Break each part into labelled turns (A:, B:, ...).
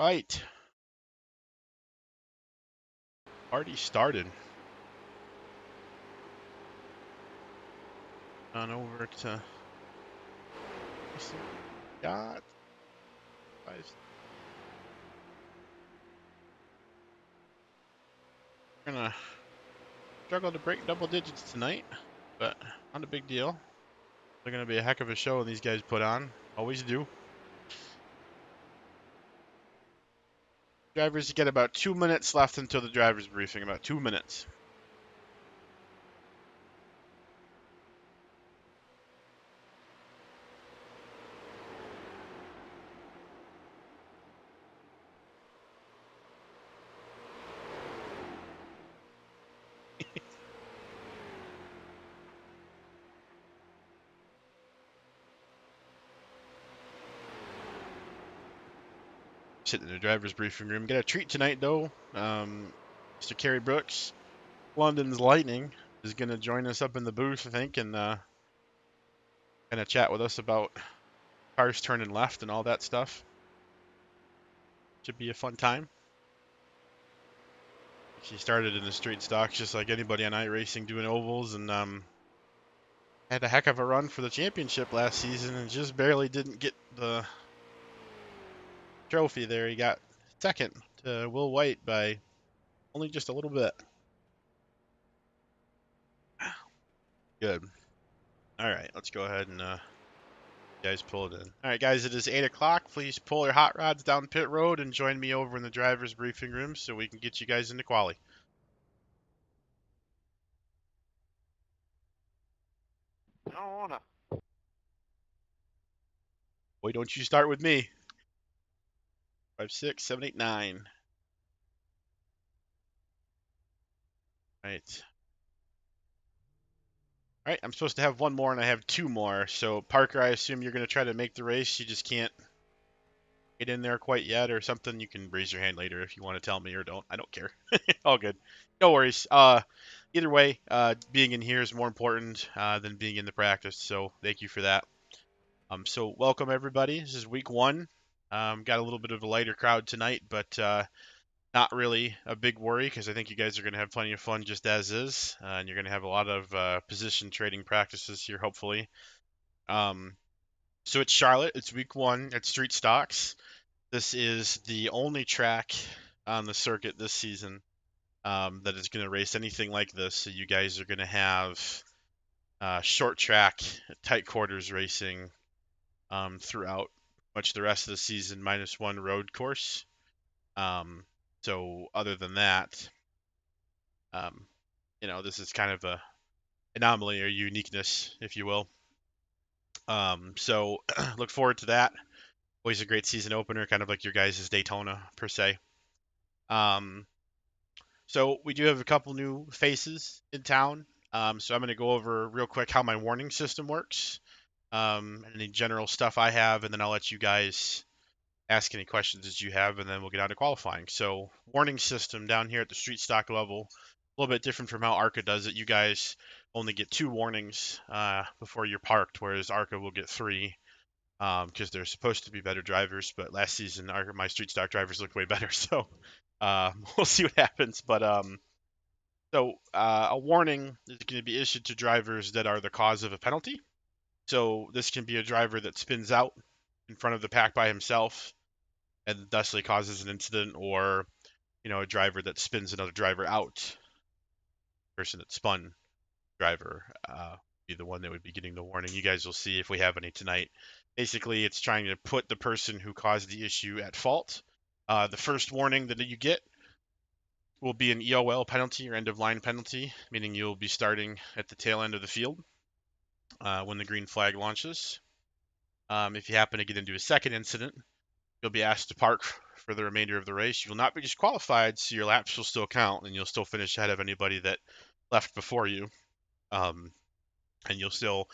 A: Right. Already started. On over to got five. We're gonna struggle to break double digits tonight, but not a big deal. They're gonna be a heck of a show these guys put on. Always do. Drivers get about 2 minutes left until the driver's briefing. About 2 minutes. Sitting in the driver's briefing room. Get a treat tonight though. Mr. Kerry Brooks, London's Lightning, is gonna join us up in the booth, I think, and kind of chat with us about cars turning left and all that stuff. Should be a fun time. She started in the street stocks just like anybody on iRacing doing ovals, and had a heck of a run for the championship last season and just barely didn't get the trophy there. He got second to Will White by only just a little bit. Good. All right, let's go ahead and guys pull it in. All right, guys, it is 8 o'clock. Please pull your hot rods down pit road and join me over in the driver's briefing room so we can get you guys into quali. Boy, don't you start with me. 5, 6, 7, 8, 9. All right. All right, I'm supposed to have one more, and I have two more. So, Parker, I assume you're going to try to make the race. You just can't get in there quite yet or something. You can raise your hand later if you want to tell me or don't. I don't care. All good. No worries. Either way, being in here is more important than being in the practice. So, thank you for that. So, welcome, everybody. This is week one. Got a little bit of a lighter crowd tonight, but not really a big worry because I think you guys are going to have plenty of fun just as is, and you're going to have a lot of position trading practices here, hopefully. So it's Charlotte. It's week one at Street Stocks. This is the only track on the circuit this season that is going to race anything like this. So you guys are going to have short track, tight quarters racing throughout much the rest of the season, minus one road course. So other than that, um, this is kind of a anomaly or uniqueness, if you will. So look forward to that. Always a great season opener, kind of like your guys' Daytona per se. So we do have a couple new faces in town. So I'm going to go over real quick how my warning system works, any general stuff I have, and then I'll let you guys ask any questions that you have, and then we'll get on to qualifying. So warning system down here at the street stock level, a little bit different from how ARCA does it. You guys only get 2 warnings before you're parked, whereas ARCA will get 3 because they're supposed to be better drivers. But last season, my street stock drivers looked way better, so we'll see what happens. But a warning is going to be issued to drivers that are the cause of a penalty. So this can be a driver that spins out in front of the pack by himself and thusly causes an incident, or a driver that spins another driver out. Person that spun driver be the one that would be getting the warning. You guys will see if we have any tonight. Basically, it's trying to put the person who caused the issue at fault. The first warning that you get will be an Eol penalty or end of line penalty, meaning you'll be starting at the tail end of the field when the green flag launches. If you happen to get into a second incident, you'll be asked to park for the remainder of the race. You will not be disqualified, so your laps will still count, and you'll still finish ahead of anybody that left before you. And you'll still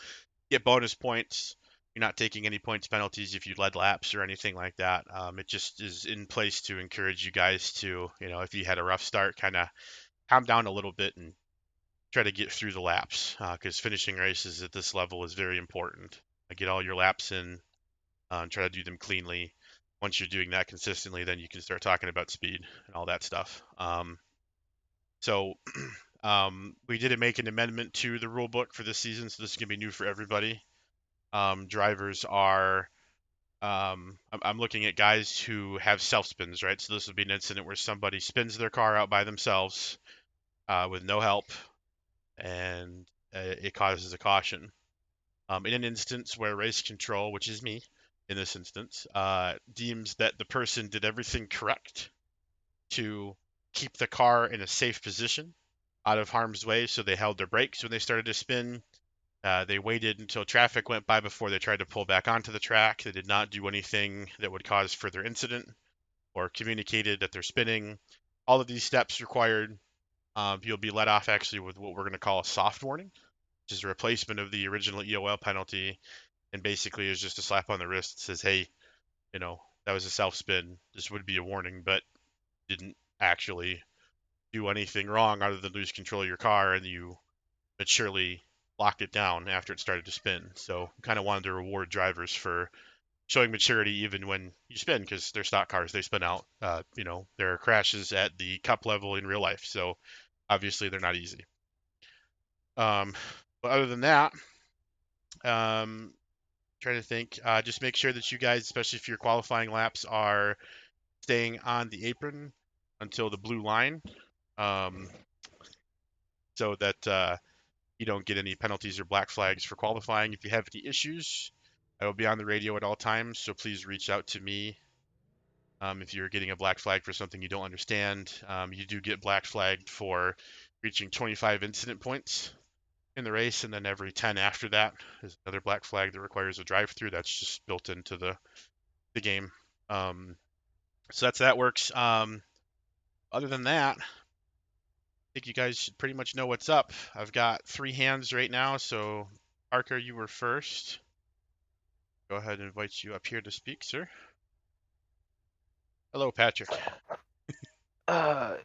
A: get bonus points. You're not taking any points penalties if you led laps or anything like that. It just is in place to encourage you guys to, if you had a rough start, kind of calm down a little bit and try to get through the laps, because finishing races at this level is very important. Get all your laps in and try to do them cleanly. once you're doing that consistently, then you can start talking about speed and all that stuff. So we did make an amendment to the rule book for this season, so this is gonna be new for everybody. Drivers are I'm looking at guys who have self spins, right? So this would be an incident where somebody spins their car out by themselves with no help, and it causes a caution. In an instance where race control, which is me in this instance, deems that the person did everything correct to keep the car in a safe position out of harm's way, so they held their brakes when they started to spin. They waited until traffic went by before they tried to pull back onto the track. They did not do anything that would cause further incident or communicated that they're spinning. All of these steps required. You'll be let off actually with what we're going to call a soft warning, which is a replacement of the original EOL penalty, and basically is just a slap on the wrist that says, hey, that was a self spin. This would be a warning, but didn't actually do anything wrong other than lose control of your car, and you maturely locked it down after it started to spin. So kind of wanted to reward drivers for showing maturity even when you spin, because they're stock cars, they spin out. There are crashes at the cup level in real life, so obviously they're not easy. But other than that, trying to think, just make sure that you guys, especially if your qualifying laps, are staying on the apron until the blue line, so that you don't get any penalties or black flags for qualifying. If you have any issues, I will be on the radio at all times, so please reach out to me. If you're getting a black flag for something you don't understand, you do get black flagged for reaching 25 incident points in the race, and then every 10 after that is another black flag that requires a drive-through. That's just built into the game. So that works. Other than that, I think you guys should pretty much know what's up. I've got 3 hands right now, so Parker, you were first. Go ahead and invite you up here to speak, sir. Hello, Patrick.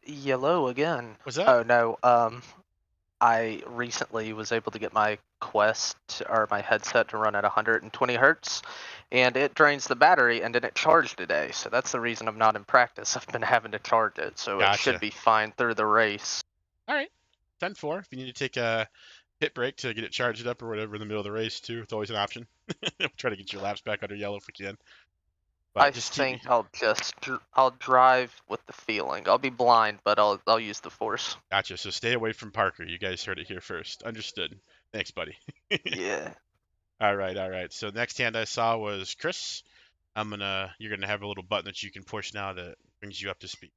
B: Yellow again.
A: What's that?
B: Oh no, I recently was able to get my Quest or my headset to run at 120 hertz, and it drains the battery, and then it charged today. So that's the reason I'm not in practice. I've been having to charge it, so it should
A: Gotcha.
B: be fine through the race.
A: All right. 10-4. If you need to take a pit break to get it charged up or whatever in the middle of the race, too, it's always an option. We'll try to get your laps back under yellow if we can.
B: I
A: But just keep me.
B: think I'll drive with the feeling. I'll be blind, but I'll use the force.
A: Gotcha. So stay away from Parker. You guys heard it here first. Understood. Thanks, buddy.
B: Yeah.
A: All right. All right. So next hand I saw was Chris. You're gonna have a little button that you can push now that brings you up to speed.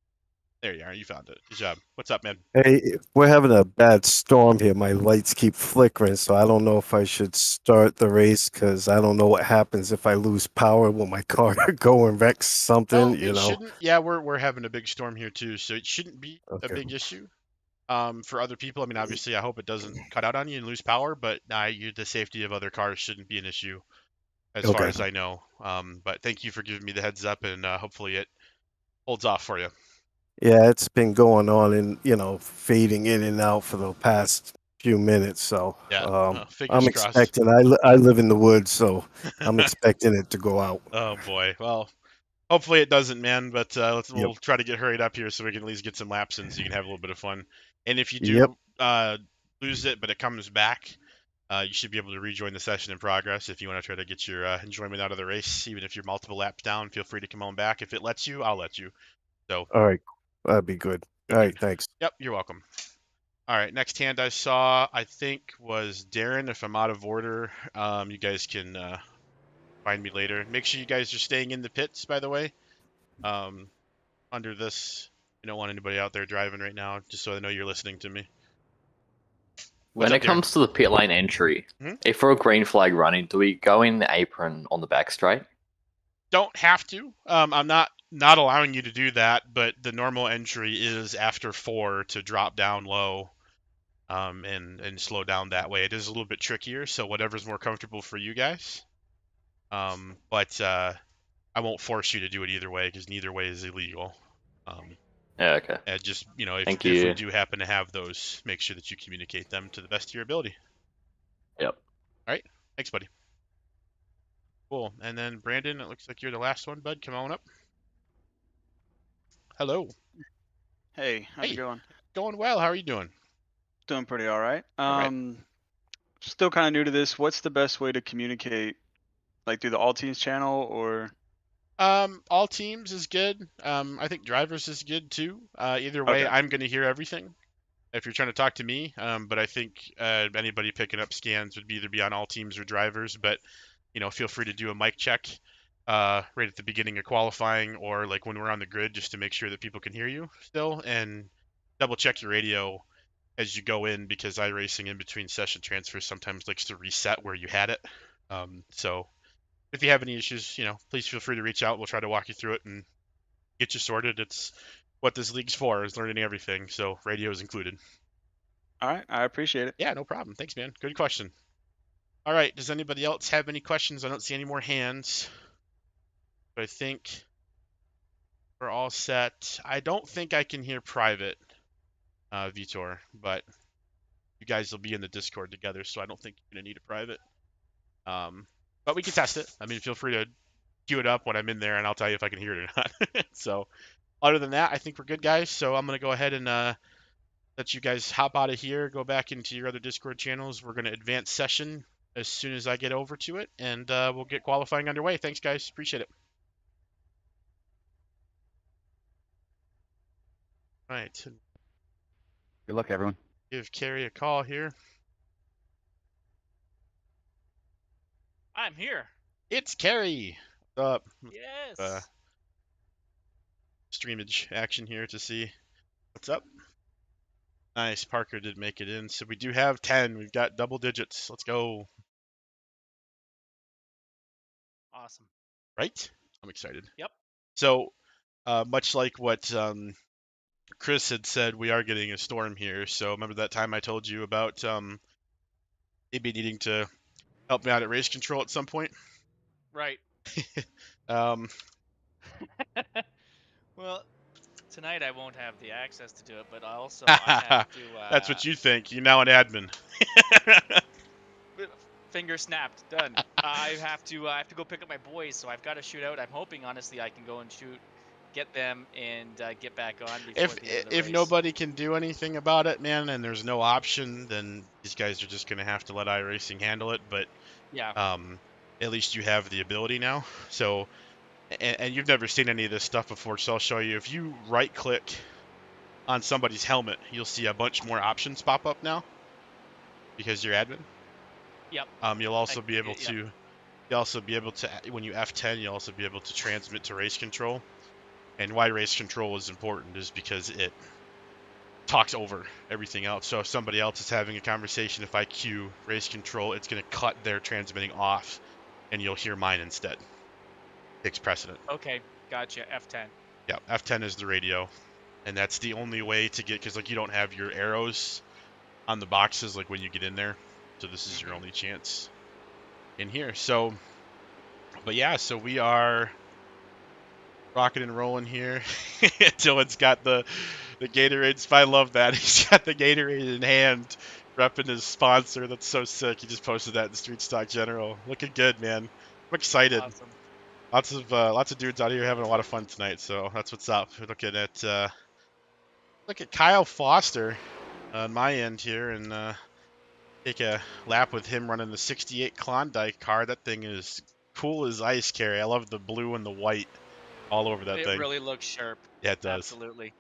A: There you are. You found it. Good job. What's up, man?
C: Hey, we're having a bad storm here. My lights keep flickering, so I don't know if I should start the race because I don't know what happens if I lose power. Will my car go and wreck something?
A: No, it shouldn't. Yeah, we're having a big storm here too, so it shouldn't be a
C: Okay.
A: big issue. For other people, I mean, obviously, I hope it doesn't cut out on you and lose power, but the safety of other cars shouldn't be an issue as far
C: Okay.
A: as I know. But thank you for giving me the heads up, and hopefully it holds off for you.
C: Yeah, it's been going on and fading in and out for the past few minutes. So
A: Yeah, fingers
C: I'm
A: crossed.
C: expecting. I live in the woods, so I'm expecting it to go out.
A: Oh boy. Well, hopefully it doesn't, man. But
C: Yep.
A: we'll try to get hurried up here so we can at least get some laps in, so you can have a little bit of fun. And if you
C: Yep.
A: do lose it, but it comes back, you should be able to rejoin the session in progress if you want to try to get your enjoyment out of the race. Even if you're multiple laps down, feel free to come on back. If it lets you, I'll let you. So
C: All right. That'd be good. All
A: good.
C: right. Thanks.
A: Yep, you're welcome. All right, next hand I saw, I think, was Darren. If I'm out of order, you guys can find me later. Make sure you guys are staying in the pits, by the way. Under this, I don't want anybody out there driving right now, just so I know you're listening to me. What's
D: When
A: up,
D: it
A: Darren?
D: comes to the pit lane entry, if we're a green flag running, do we go in the apron on the back straight?
A: Don't have to. I'm not allowing you to do that, but the normal entry is after 4 to drop down low, and slow down that way. It is a little bit trickier, so whatever's more comfortable for you guys. But I won't force you to do it either way, because neither way is illegal.
D: Yeah, okay.
A: And just,
D: Thank
A: if we
D: you.
A: do happen to have those, make sure that you communicate them to the best of your ability.
D: Yep.
A: All right. Thanks, buddy. Cool. And then Brandon, it looks like you're the last one, bud. Come on up. Hello.
E: Hey, how's it
A: Hey.
E: going?
A: Going well. How are you doing?
E: Doing pretty all right.
A: All right.
E: Still kind of new to this. What's the best way to communicate, like through the All Teams channel or?
A: All teams is good. I think drivers is good too. Either way,
E: Okay.
A: I'm going to hear everything if you're trying to talk to me. But I think anybody picking up scans would either be on all teams or drivers. But feel free to do a mic check right at the beginning of qualifying or like when we're on the grid just to make sure that people can hear you still, and double check your radio as you go in because iRacing in between session transfers sometimes likes to reset where you had it. So if you have any issues, please feel free to reach out. We'll try to walk you through it and get you sorted. It's what this league's for, is learning everything. So radio is included.
E: All right, I appreciate it.
A: Yeah, no problem. Thanks, man. Good question. All right. Does anybody else have any questions? I don't see any more hands. But I think we're all set. I don't think I can hear private, Vitor, but you guys will be in the Discord together, so I don't think you're gonna need a private. But we can test it. I mean, feel free to queue it up when I'm in there, and I'll tell you if I can hear it or not. So, other than that, I think we're good, guys. So I'm gonna go ahead and let you guys hop out of here, go back into your other Discord channels. We're gonna advance session as soon as I get over to it, and we'll get qualifying underway. Thanks, guys. Appreciate it. All right.
F: Good luck, everyone.
A: Give Carrie a call here.
G: I'm here.
A: It's Carrie. What's up?
G: Yes.
A: Streamage action here to see what's up. Nice. Parker did make it in. So we do have 10. We've got double digits. Let's go.
G: Awesome.
A: Right? I'm excited.
G: Yep.
A: So, much like what Chris had said, we are getting a storm here. So remember that time I told you about maybe needing to help me out at race control at some point?
G: Right.
A: Um,
G: Well, tonight I won't have the access to do it, but also I have to.
A: That's what you think. You're now an admin.
G: Finger snapped. Done. I have to go pick up my boys, so I've got to shoot out. I'm hoping, honestly, I can go and shoot, get them, and get back on before the end of the
A: If
G: race.
A: nobody can do anything about it, man, and there's no option, then these guys are just gonna have to let iRacing handle it. But
G: Yeah.
A: at least you have the ability now. So, and you've never seen any of this stuff before, so I'll show you. If you right-click on somebody's helmet, you'll see a bunch more options pop up now because you're admin.
G: Yep.
A: You'll also be able to. You'll also be able to, when you F10, you'll also be able to transmit to race control. And why race control is important is because it talks over everything else. So if somebody else is having a conversation, if I cue race control, it's going to cut their transmitting off, and you'll hear mine instead. Takes precedent.
G: Okay. Gotcha. F10.
A: Yeah, F10 is the radio, and that's the only way to get, because like you don't have your arrows on the boxes like when you get in there, so this is your only chance in here. So, but yeah, so we are rocking and rolling here. Dylan's got the Gatorades. I love that. He's got the Gatorade in hand, repping his sponsor. That's so sick. He just posted that in Street Stock General. Looking good, man. I'm excited.
G: Awesome.
A: Lots of dudes out here having a lot of fun tonight. So that's what's up. We're looking at Kyle Foster on my end here, and take a lap with him running the 68 Klondike car. That thing is cool as ice, Carry. I love the blue and the white all over that thing.
G: It really looks sharp.
A: Yeah, it does.
G: Absolutely.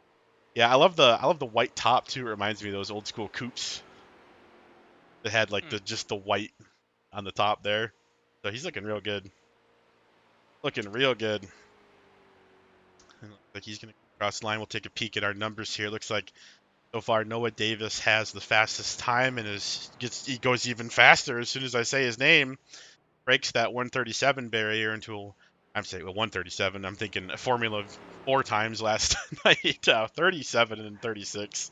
A: Yeah, I love the white top too. It reminds me of those old school coupes that had like just the white on the top there. So he's looking real good. Looking real good. And looks like he's gonna cross the line. We'll take a peek at our numbers here. Looks like so far Noah Davis has the fastest time and he goes even faster as soon as I say his name. Breaks that 137 barrier into I'm saying 137. I'm thinking Formula 4 times last night. 37 and 36.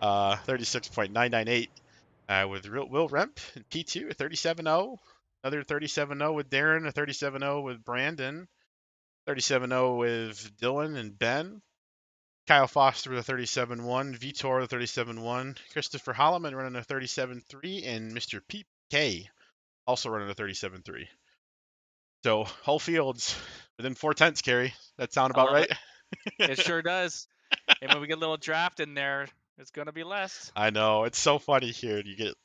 A: 36.998 with Will Remp in P2, a 37.0. Another 37.0 with Darren, a 37.0 with Brandon, 37.0 with Dylan and Ben. Kyle Foster with a 37.1, Vitor with a 37.1, Christopher Holloman running a 37.3, and Mr. PK also running a 37.3. So whole fields within 4/10, Carrie. That sound
G: I
A: about
G: love
A: right?
G: It sure does. And when we get a little draft in there, it's gonna be less.
A: I know. It's so funny here. You get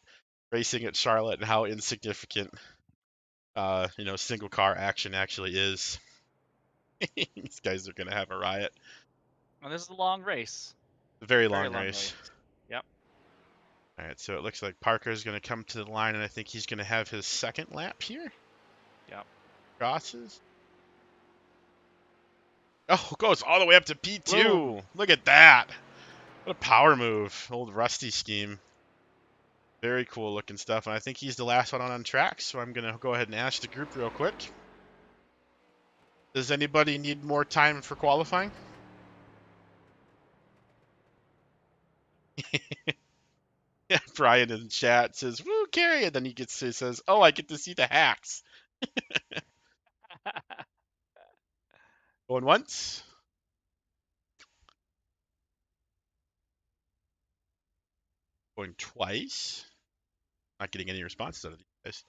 A: racing at Charlotte and how insignificant, single car action actually is. These guys are gonna have a riot.
G: And this is a long race.
A: A very
G: Very
A: long
G: long
A: race.
G: race. Yep.
A: All right, so it looks like Parker's gonna come to the line, and I think he's gonna have his second lap here.
G: Yep.
A: Crosses. Oh, goes all the way up to P2.
G: Whoa.
A: Look at that. What a power move. Old Rusty scheme. Very cool looking stuff. And I think he's the last one on track, so I'm going to go ahead and ask the group real quick. Does anybody need more time for qualifying? Yeah, Brian in the chat says, woo, Carrie. And then he says, oh, I get to see the hacks. Going once. Going twice. Not getting any responses out of these guys.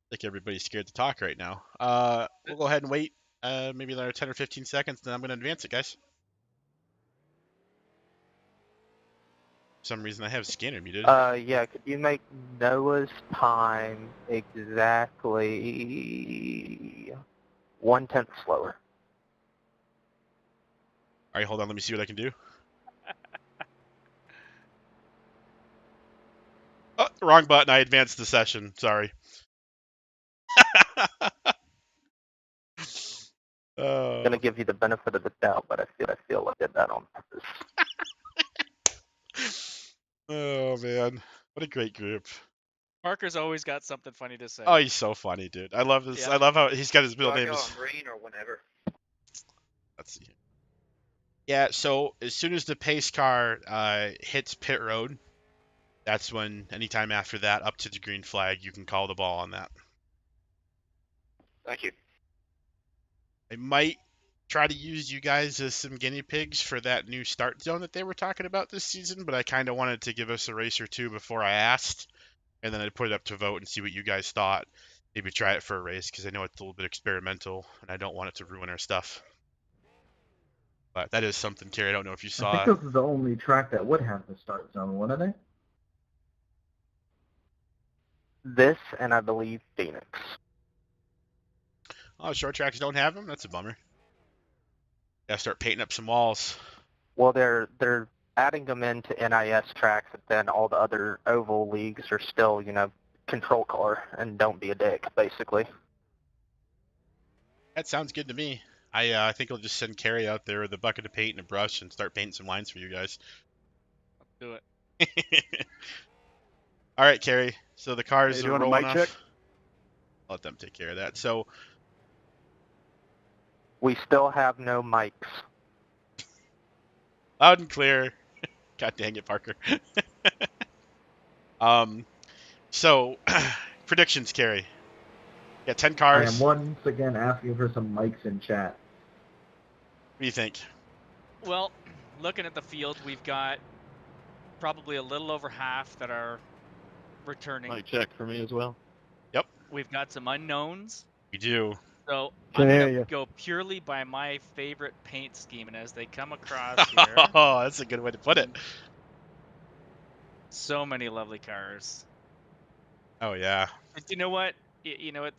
A: I think everybody's scared to talk right now. We'll go ahead and wait maybe another 10 or 15 seconds, then I'm going to advance it, guys. For some reason, I have scanner muted.
B: Yeah, could you make Noah's time exactly 1/10 slower?
A: All right, hold on. Let me see what I can do. Oh, wrong button. I advanced the session. Sorry.
B: I'm gonna give you the benefit of the doubt, but I feel like I did that on purpose.
A: Oh, man. What a great group.
G: Parker's always got something funny to say.
A: Oh, he's so funny, dude. I love this.
G: Yeah.
A: I love how he's got his middle
B: Do I
A: name.
B: go on green or whenever?
A: Let's see. Yeah, so as soon as the pace car hits pit road, that's when anytime after that up to the green flag, you can call the ball on that.
B: Thank you.
A: I might try to use you guys as some guinea pigs for that new start zone that they were talking about this season, but I kind of wanted to give us a race or two before I asked, and then I'd put it up to vote and see what you guys thought. Maybe try it for a race, because I know it's a little bit experimental, and I don't want it to ruin our stuff. But that is something, Terry. I don't know if you
H: I
A: saw.
H: think this is the only track that would have the start zone, wouldn't it?
B: This and I believe Phoenix.
A: Oh, short tracks don't have them? That's a bummer. Gotta start painting up some walls.
B: Well, they're adding them into NIS tracks, and then all the other oval leagues are still, control car and don't be a dick, basically.
A: That sounds good to me. I think I'll just send Carrie out there with a bucket of paint and a brush and start painting some lines for you guys.
G: Do it.
A: All right, Carrie. So the cars
F: Hey,
A: are
F: you want a
A: rolling
F: mic
A: off.
F: check?
A: I'll let them take care of that. So
B: We still have no mics.
A: loud and clear. God dang it, Parker. So predictions, Carrie. Yeah, 10
H: I
A: cars.
H: am once again asking for some mics in chat.
A: What do you think?
G: Well, looking at the field, we've got probably a little over half that are returning.
F: Mic check for me as well.
G: We've got some unknowns.
A: We do.
G: So
F: Can
G: I'm
F: hear
G: gonna
F: you.
G: go purely by my favorite paint scheme, and as they come across here,
A: Oh, that's a good way to put it.
G: so many lovely cars.
A: Oh yeah.
G: But you know what? You know what?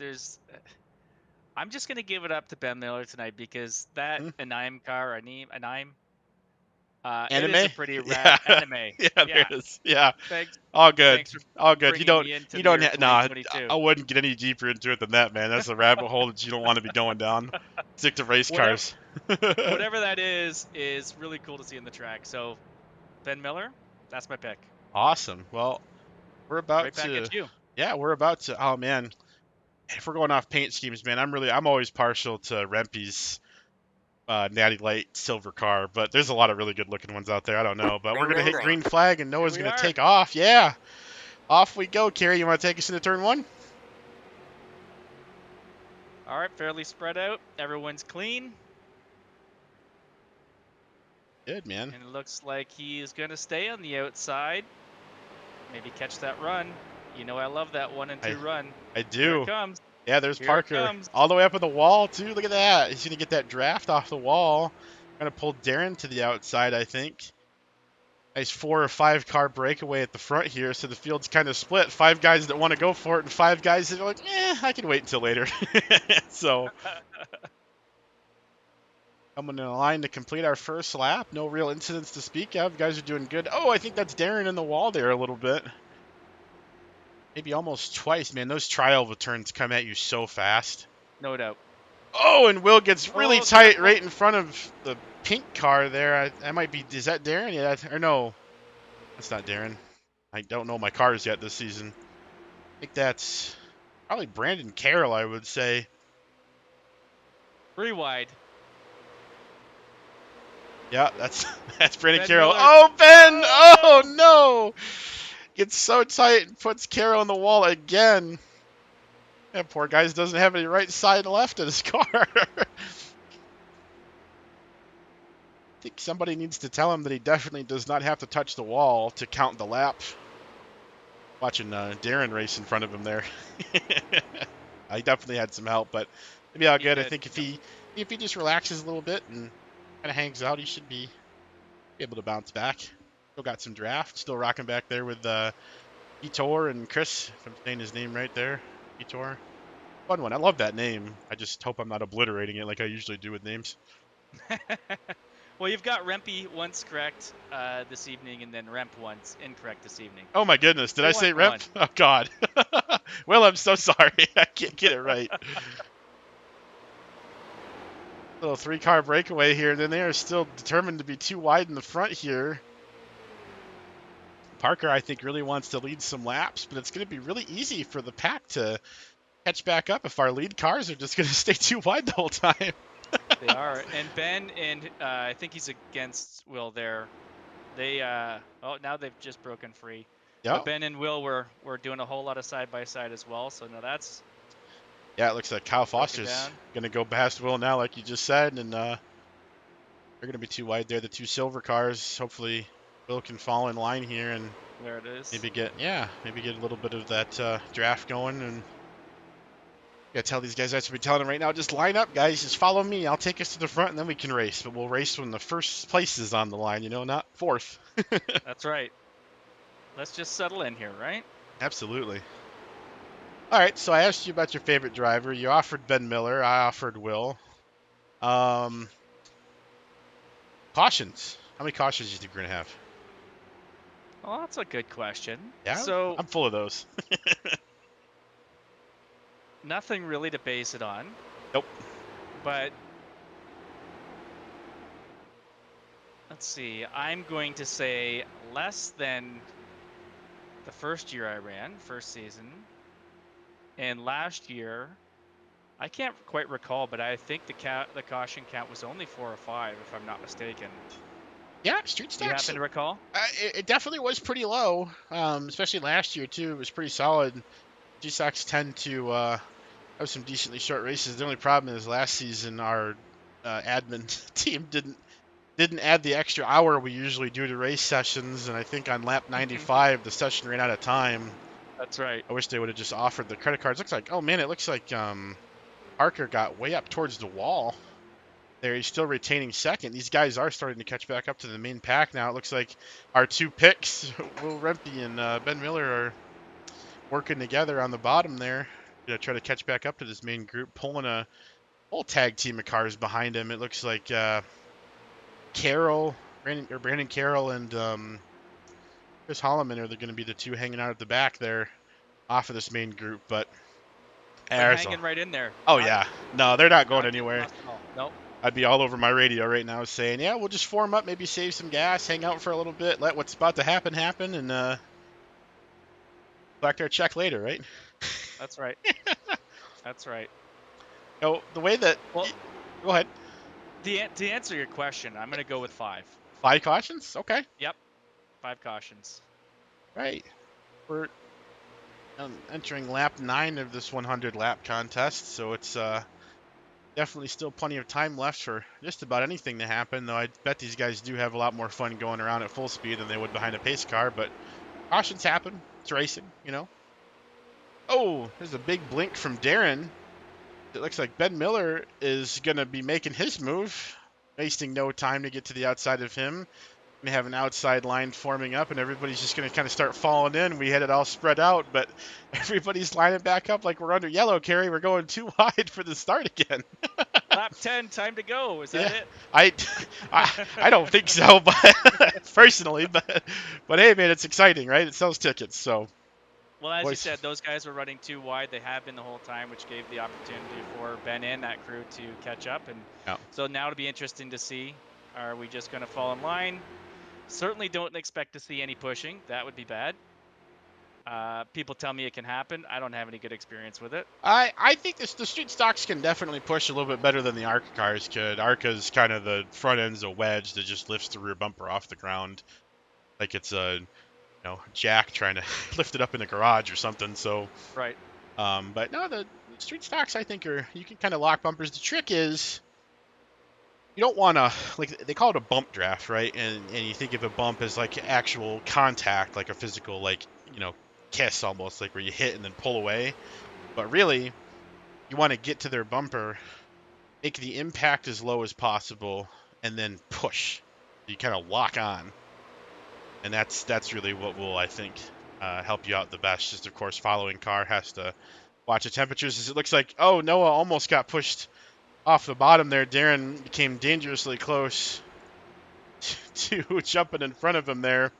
G: I'm just gonna give it up to Ben Miller tonight because that Anaheim car, Anaheim, it is a
A: Anime?
G: pretty rad anime.
A: Yeah, there is. Yeah.
G: Thanks.
A: All good.
G: Thanks for
A: All good. You
G: bringing
A: don't.
G: me into
A: You
G: the
A: don't.
G: year
A: Nah.
G: 2022.
A: I wouldn't get any deeper into it than that, man. That's a rabbit hole that you don't want to be going down. Stick to race
G: Whatever-
A: cars.
G: Whatever that is really cool to see in the track. So, Ben Miller, that's my pick.
A: Awesome. Well, we're about
G: Right back
A: to.
G: at you.
A: Yeah, we're about to. Oh man, if we're going off paint schemes, man, I'm always partial to Rempe's Natty Light silver car, but there's a lot of really good looking ones out there. I don't know, but we're gonna hit green flag and Noah's
G: we
A: gonna
G: are.
A: take off. Yeah, off we go. Carrie, you want to take us into turn one?
G: All right, fairly spread out. Everyone's clean,
A: Good, man.
G: and it looks like he is going to stay on the outside. Maybe catch that run. You know I love that 1 and 2 run.
A: I
G: Here
A: do.
G: it comes.
A: Yeah, there's
G: Here it
A: Parker
G: comes.
A: all the way up on the wall too. Look at that. He's gonna get that draft off the wall. Gonna pull Darren to the outside, I think. Nice 4 or 5 car breakaway at the front here, so the field's kind of split. 5 guys that want to go for it, and 5 guys that are like, I can wait until later. So coming in line to complete our first lap. No real incidents to speak of. You guys are doing good. Oh, I think that's Darren in the wall there a little bit. Maybe almost twice, man. Those trial turns come at you so fast.
G: No doubt.
A: Oh, and Will gets really
G: Oh,
A: tight
G: careful.
A: right in front of the pink car there. I might be, is that Darren? Yeah, or no, that's not Darren. I don't know my cars yet this season. I think that's probably Brandon Carroll, I would say.
G: 3 wide.
A: Yeah, that's Brandon
G: Ben
A: Carroll.
G: Miller.
A: Oh, Ben! Oh, no! Gets so tight and puts Carroll on the wall again. That poor guy doesn't have any right side and left in his car. I think somebody needs to tell him that he definitely does not have to touch the wall to count the lap. Watching Darren race in front of him there. I definitely had some help, but maybe all good. I think if he just relaxes a little bit and kind of hangs out, he should be able to bounce back. Still got some draft. Still rocking back there with Etor and Chris, if I'm saying his name right there. Etor. Fun one. I love that name. I just hope I'm not obliterating it like I usually do with names.
G: Well, you've got Rempy once correct this evening, and then Remp once incorrect this evening.
A: Oh my goodness, did I say
G: 1-1.
A: Remp? Oh god. Well, I'm so sorry. I can't get it right. Little 3-car breakaway here, and then they are still determined to be too wide in the front here. Parker, I think, really wants to lead some laps, but it's going to be really easy for the pack to catch back up if our lead cars are just going to stay too wide the whole time.
G: They are. And Ben and I think he's against Will there. They now they've just broken free.
A: Yeah.
G: But Ben and Will were doing a whole lot of side by side as well. So now that's
A: Yeah, it looks like Kyle Foster's going to go past Will now, like you just said, and they're going to be too wide there. The 2 silver cars. Hopefully, Will can fall in line here and
G: there it is.
A: maybe get a little bit of that draft going. And gotta tell these guys, I should be telling them right now, just line up, guys. Just follow me. I'll take us to the front, and then we can race. But we'll race when the first place is on the line, not fourth.
G: That's right. Let's just settle in here, right?
A: Absolutely. All right, so I asked you about your favorite driver. You offered Ben Miller. I offered Will. Cautions. How many cautions do you think we're gonna have?
G: Well, that's a good question.
A: Yeah,
G: So
A: I'm full of those.
G: nothing really to base it on.
A: Nope.
G: But let's see. I'm going to say less than the first year I ran, first season. And last year, I can't quite recall, but I think the caution count was only 4 or 5, if I'm not mistaken.
A: Yeah, street
G: Do you
A: stocks.
G: happen to recall?
A: It definitely was pretty low, especially last year too. It was pretty solid. G-Stocks tend to have some decently short races. The only problem is last season our admin team didn't add the extra hour we usually do to race sessions, and I think on lap 95 the session ran out of time.
G: That's right.
A: I wish they would have just offered the credit cards. Looks like, oh man, it looks like Parker got way up towards the wall. There, he's still retaining second. These guys are starting to catch back up to the main pack now. It looks like our 2 picks, Will Rempy and Ben Miller, are working together on the bottom there. Gonna try to catch back up to this main group, pulling a whole tag team of cars behind him. It looks like Brandon Carroll and Chris Holloman are going to be the 2 hanging out at the back there off of this main group, but
G: They're hanging right in there.
A: Oh yeah, no, they're not going anywhere.
G: Nope.
A: I'd be all over my radio right now saying, yeah, we'll just form up, maybe save some gas, hang out for a little bit, let what's about to happen, and collect our check later, right?
G: That's right. That's right.
A: No, the way that...
G: Well,
A: go ahead.
G: To answer your question, I'm going to go with 5.
A: 5 cautions? Okay.
G: Yep. 5 cautions.
A: Right. We're entering lap 9 of this 100 lap contest, so it's definitely still plenty of time left for just about anything to happen, though I bet these guys do have a lot more fun going around at full speed than they would behind a pace car, but cautions happen. It's racing, Oh, there's a big blink from Darren. It looks like Ben Miller is going to be making his move, wasting no time to get to the outside of him. We have an outside line forming up, and everybody's just going to kind of start falling in. We had it all spread out, but everybody's lining back up like we're under yellow, Kerry. We're going too wide for the start again.
G: Lap 10, time to go. Is that it?
A: I don't think so, but personally, but hey, man, it's exciting, right? It sells tickets, so.
G: Well, as you
A: Boys.
G: said, those guys were running too wide. They have been the whole time, which gave the opportunity for Ben and that crew to catch up. And
A: Yeah.
G: so now it'll be interesting to see, are we just going to fall in line? Certainly don't expect to see any pushing. That would be bad. People tell me it can happen. I don't have any good experience with it.
A: I think the street stocks can definitely push a little bit better than the ARCA cars could. ARCA's kind of the front end's a wedge that just lifts the rear bumper off the ground, like it's a jack trying to lift it up in the garage or something. So
G: Right.
A: but no, the street stocks I think you can kind of lock bumpers. The trick is you don't want to, like, they call it a bump draft, right? And you think of a bump as like actual contact, like a physical, like, kiss almost, like where you hit and then pull away. But really, you want to get to their bumper, make the impact as low as possible, and then push. You kind of lock on. And that's really what will, I think, help you out the best. Just, of course, following car has to watch the temperatures. As it looks like, Noah almost got pushed off the bottom there. Darren became dangerously close to jumping in front of him there.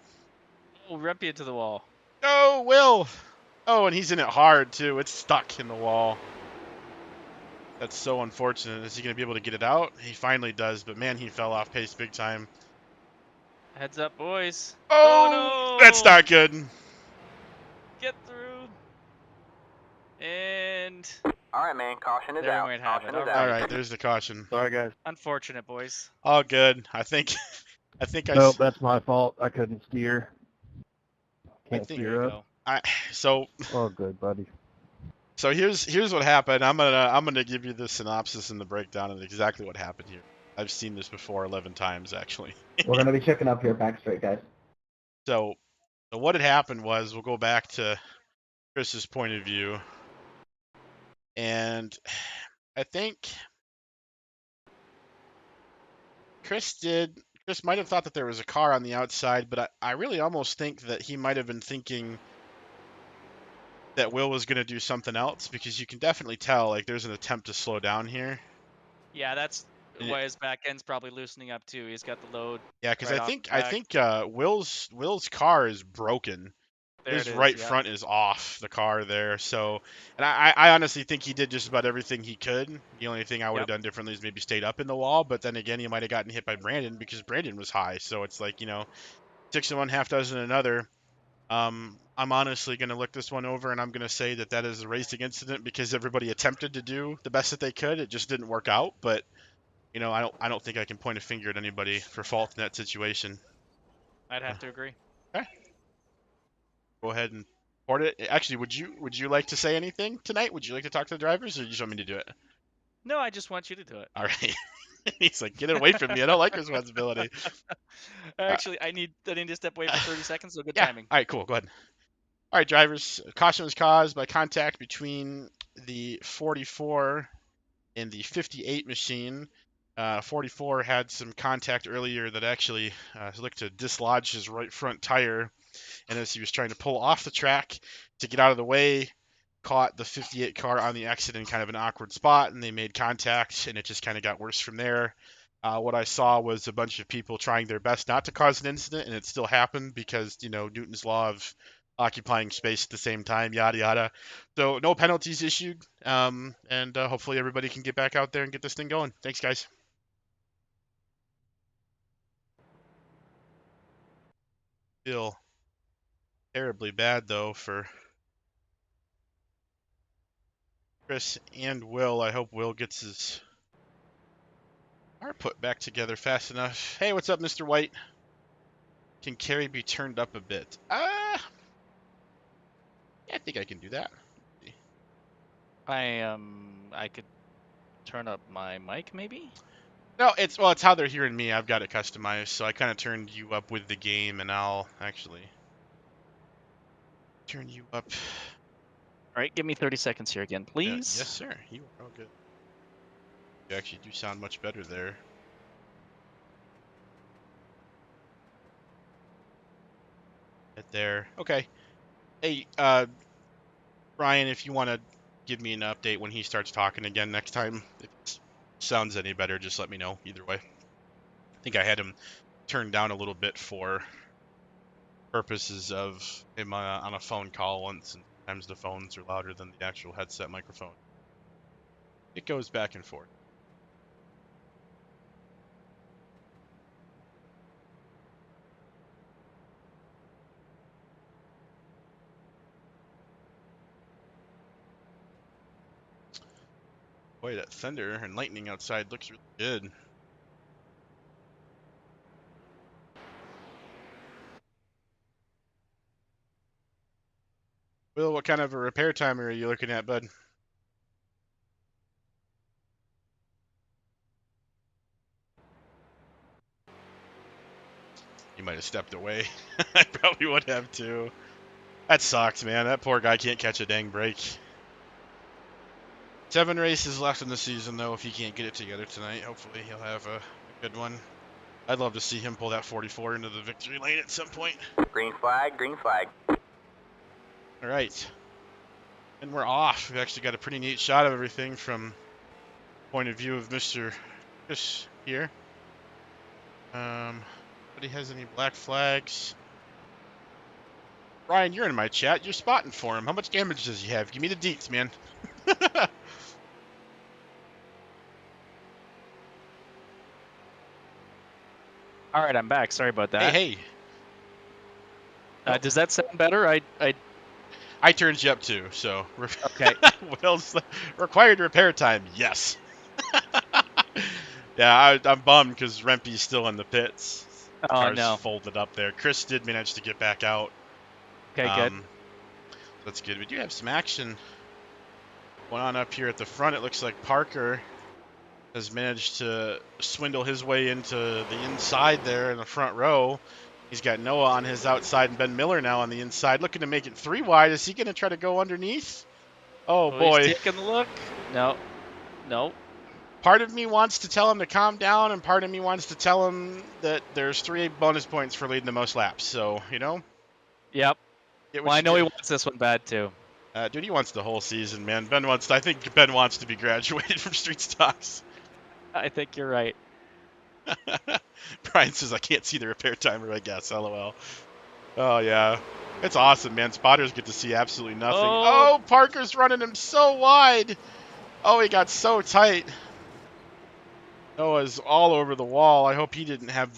G: Oh, rep you into the wall.
A: Oh, Will! Oh, and he's in it hard, too. It's stuck in the wall. That's so unfortunate. Is he going to be able to get it out? He finally does, but man, he fell off pace big time.
G: Heads up, boys.
A: Oh,
G: no!
A: That's not good.
G: Get through. And
I: All right, man. Caution is
G: there
I: out.
G: we have
I: Caution
G: it.
I: is
A: All
I: out.
A: right, there's the caution.
F: Sorry, guys.
G: Unfortunate, boys.
A: All good. I think I
F: Nope, that's my fault. I couldn't steer. Can't
A: think-
F: steer up.
A: so
F: All good, buddy.
A: so here's what happened. I'm gonna give you the synopsis and the breakdown of exactly what happened here. I've seen this before 11 times actually.
H: We're gonna be checking up here back straight, guys.
A: So what had happened was, we'll go back to Chris's point of view, and I think Chris might have thought that there was a car on the outside, but I really almost think that he might have been thinking that Will was going to do something else, because you can definitely tell, like, there's an attempt to slow down here.
G: Yeah, that's
A: Yeah.
G: why his back end's probably loosening up too. He's got the load.
A: Yeah, because
G: Right
A: I
G: off
A: think
G: the
A: I
G: back.
A: think Will's car is broken.
G: There
A: His
G: it is,
A: right
G: yeah.
A: front is off the car there. So, and I honestly think he did just about everything he could. The only thing I would have done differently is maybe stayed up in the wall. But then again, he might have gotten hit by Brandon, because Brandon was high. So it's like, 6 in one, half dozen in another. I'm honestly going to look this one over, and I'm going to say that is a racing incident, because everybody attempted to do the best that they could. It just didn't work out. But I don't think I can point a finger at anybody for fault in that situation.
G: I'd have to agree.
A: Okay. Go ahead and report it. Actually, would you like to say anything tonight? Would you like to talk to the drivers, or you just want me to do it?
G: No, I just want you to do it.
A: All right. He's like, get it away from me. I don't like responsibility.
G: Actually, I need to step away for 30 seconds, so good
A: Yeah.
G: timing.
A: All right, cool. Go ahead. All right, drivers. Caution was caused by contact between the 44 and the 58 machine. 44 had some contact earlier that actually looked to dislodge his right front tire. And as he was trying to pull off the track to get out of the way, caught the 58 car on the exit in kind of an awkward spot, and they made contact, and it just kind of got worse from there. What I saw was a bunch of people trying their best not to cause an incident, and it still happened because, Newton's law of occupying space at the same time, yada yada. So no penalties issued, and hopefully everybody can get back out there and get this thing going. Thanks, guys. Feel terribly bad though for Chris and Will. I hope Will gets his car put back together fast enough. Hey, what's up, Mr. White? Can Carrie be turned up a bit? Yeah, I think I can do that.
G: I could turn up my mic, maybe.
A: No, it's how they're hearing me. I've got it customized, so I kind of turned you up with the game, and I'll actually turn you up
G: right, give me 30 seconds here again, please.
A: Yes, sir. You are all good. You actually do sound much better there. Right there. Okay. Hey, Brian, if you want to give me an update when he starts talking again next time, if it sounds any better, just let me know. Either way. I think I had him turned down a little bit for purposes of him on a phone call once, and sometimes the phones are louder than the actual headset microphone. It goes back and forth. Boy, that thunder and lightning outside looks really good. Will, what kind of a repair timer are you looking at, bud? You might have stepped away. I probably would have too. That sucks, man. That poor guy can't catch a dang break. 7 races left in the season, though, if he can't get it together tonight. Hopefully he'll have a good one. I'd love to see him pull that 44 into the victory lane at some point.
I: Green flag, green flag.
A: All right. And we're off. We've actually got a pretty neat shot of everything from point of view of Mr. Chris here. Nobody has any black flags. Ryan, you're in my chat. You're spotting for him. How much damage does he have? Give me the deets, man.
G: All right, I'm back. Sorry about that.
A: Hey.
G: Does that sound better?
A: I turned you up too, so.
G: Okay.
A: Will's required repair time, yes. Yeah, I'm bummed because Rempe's still in the pits.
G: Oh,
A: Car's
G: no.
A: folded up there. Chris did manage to get back out.
G: Okay, good.
A: That's good. We do have some action going on up here at the front. It looks like Parker has managed to swindle his way into the inside there in the front row. He's got Noah on his outside and Ben Miller now on the inside, looking to make it 3 wide. Is he going to try to go underneath? Oh, boy.
G: He's taking a look. No.
A: Part of me wants to tell him to calm down, and part of me wants to tell him that there's 3 bonus points for leading the most laps. So, you know?
G: Yep.
A: Well,
G: I know he wants this one bad, too.
A: Dude, he wants the whole season, man. I think Ben wants to be graduated from Street Stocks.
G: I think you're right.
A: Brian says, I can't see the repair timer, I guess. LOL. Oh, yeah. It's awesome, man. Spotters get to see absolutely nothing. Oh, Parker's running him so wide. Oh, he got so tight. Noah's all over the wall. I hope he didn't have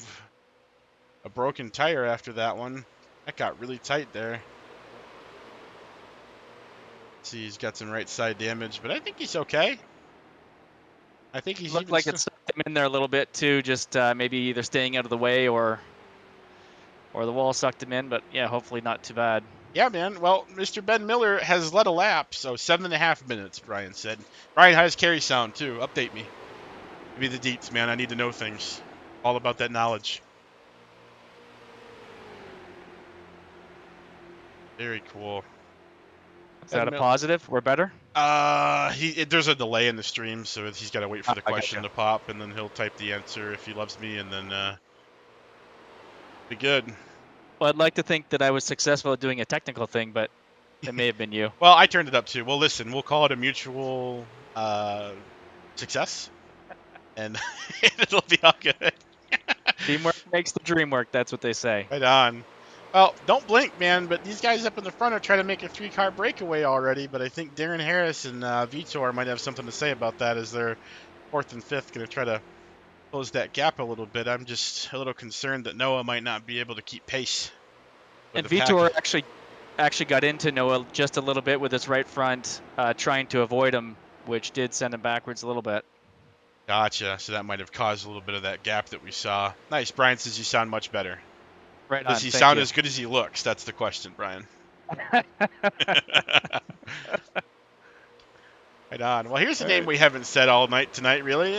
A: a broken tire after that one. That got really tight there. See, he's got some right side damage, but I think he's okay. I think he's
G: looked like it sucked him in there a little bit too, just maybe either staying out of the way or the wall sucked him in, but yeah, hopefully not too bad.
A: Yeah, man. Well, Mr. Ben Miller has led a lap, so 7.5 minutes, Brian said. Brian, how does carry sound too? Update me. Give me the deets, man. I need to know things. All about that knowledge. Very cool.
G: Is that a positive? We're better?
A: There's a delay in the stream, so he's got to wait for the question to pop, and then he'll type the answer if he loves me, and then be good.
G: Well, I'd like to think that I was successful at doing a technical thing, but it may have been you.
A: Well, I turned it up too. Well, listen, we'll call it a mutual success, and it'll be all good.
G: Teamwork makes the dream work. That's what they say.
A: Right on. Well, don't blink, man, but these guys up in the front are trying to make a 3-car breakaway already, but I think Darren Harris and Vitor might have something to say about that as they're 4th and 5th going to try to close that gap a little bit. I'm just a little concerned that Noah might not be able to keep pace.
G: And Vitor actually got into Noah just a little bit with his right front, trying to avoid him, which did send him backwards a little bit.
A: Gotcha. So that might have caused a little bit of that gap that we saw. Nice. Brian says you sound much better.
G: Right on.
A: Does he sound as good as he looks? That's the question, Brian. Right on. Well, here's a name we haven't said all night tonight, really.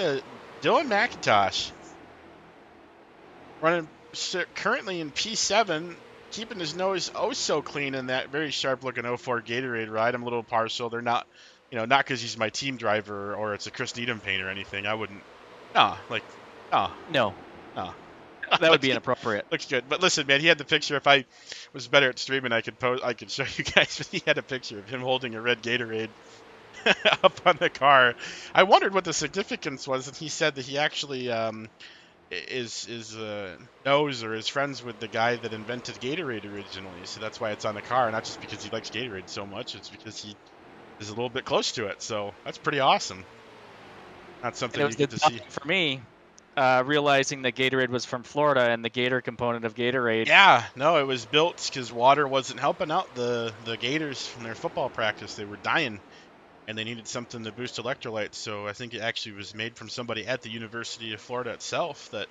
A: Dylan McIntosh. Running currently in P7, keeping his nose oh so clean in that very sharp-looking 04 Gatorade ride. I'm a little partial. They're not, not because he's my team driver or it's a Chris Needham paint or anything. I wouldn't. Nah,
G: No,
A: nah.
G: that would be inappropriate.
A: Looks good. But listen, man, he had the picture. If I was better at streaming, I could show you guys. But he had a picture of him holding a red Gatorade up on the car. I wondered what the significance was, and he said that he actually knows or is friends with the guy that invented Gatorade originally. So that's why it's on the car, not just because he likes Gatorade so much. It's because he is a little bit close to it. So that's pretty awesome. Not something you get to see.
G: For me, realizing that Gatorade was from Florida and the Gator component of Gatorade.
A: Yeah, no, it was built because water wasn't helping out the Gators from their football practice. They were dying, and they needed something to boost electrolytes. So I think it actually was made from somebody at the University of Florida itself that,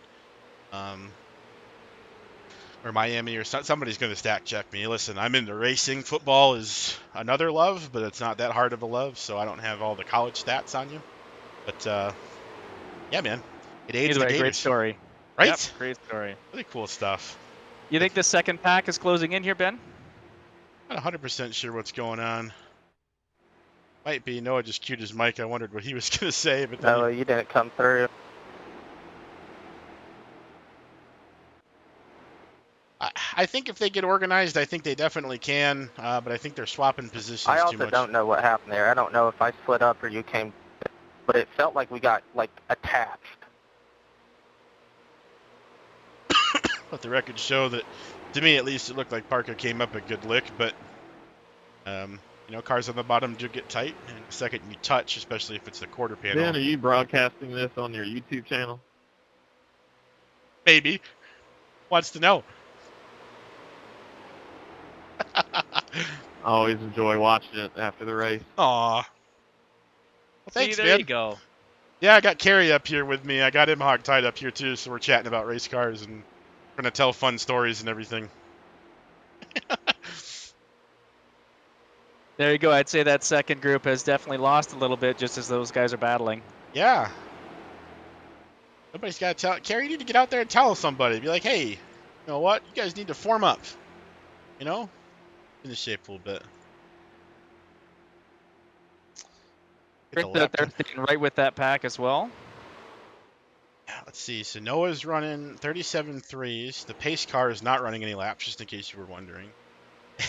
A: or Miami, or somebody's going to stack check me. Listen, I'm into racing. Football is another love, but it's not that hard of a love, so I don't have all the college stats on you. But, yeah, man. It aids the Gators.
G: Great story.
A: Right?
G: Yep, great story.
A: Really cool stuff.
G: You think the second pack is closing in here, Ben?
A: Not 100% sure what's going on. Might be. Noah just queued his mic. I wondered what he was going to say. But
B: No, you didn't come through.
A: I think if they get organized, I think they definitely can. But I think they're swapping positions
B: I
A: too
B: also
A: much.
B: don't know what happened there. I don't know if I split up or you came, but it felt like we got, like, attached.
A: Let the record show that, to me at least, it looked like Parker came up a good lick. But, cars on the bottom do get tight. And the second you touch, especially if it's the quarter panel.
F: Ben, are you broadcasting this on your YouTube channel?
A: Maybe. Wants to know.
F: I always enjoy watching it after the race.
A: Aw. Well, thanks,
G: See, there
A: man.
G: you go.
A: Yeah, I got Kerry up here with me. I got him hog tied up here too, so we're chatting about race cars and gonna tell fun stories and everything.
G: There you go. I'd say that second group has definitely lost a little bit just as those guys are battling.
A: Yeah. Nobody's got to tell. Kerry, you need to get out there and tell somebody. Be like, hey, you know what? You guys need to form up. In the shape a little bit.
G: They're sticking right with that pack as well.
A: Yeah, let's see. So Noah's running 37.3s. The pace car is not running any laps, just in case you were wondering.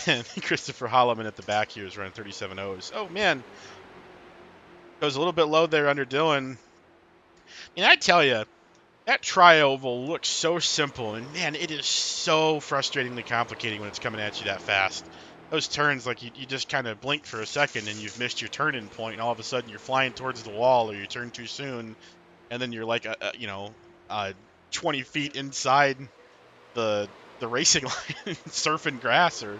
A: And Christopher Holloman at the back here is running 37.0s. Oh, man. Goes a little bit low there under Dylan. And I tell you, that tri-oval looks so simple. And, man, it is so frustratingly complicated when it's coming at you that fast. Those turns, like, you just kind of blink for a second and you've missed your turn-in point, and all of a sudden you're flying towards the wall or you turn too soon, and then you're like, 20 feet inside the racing line, surfing grass or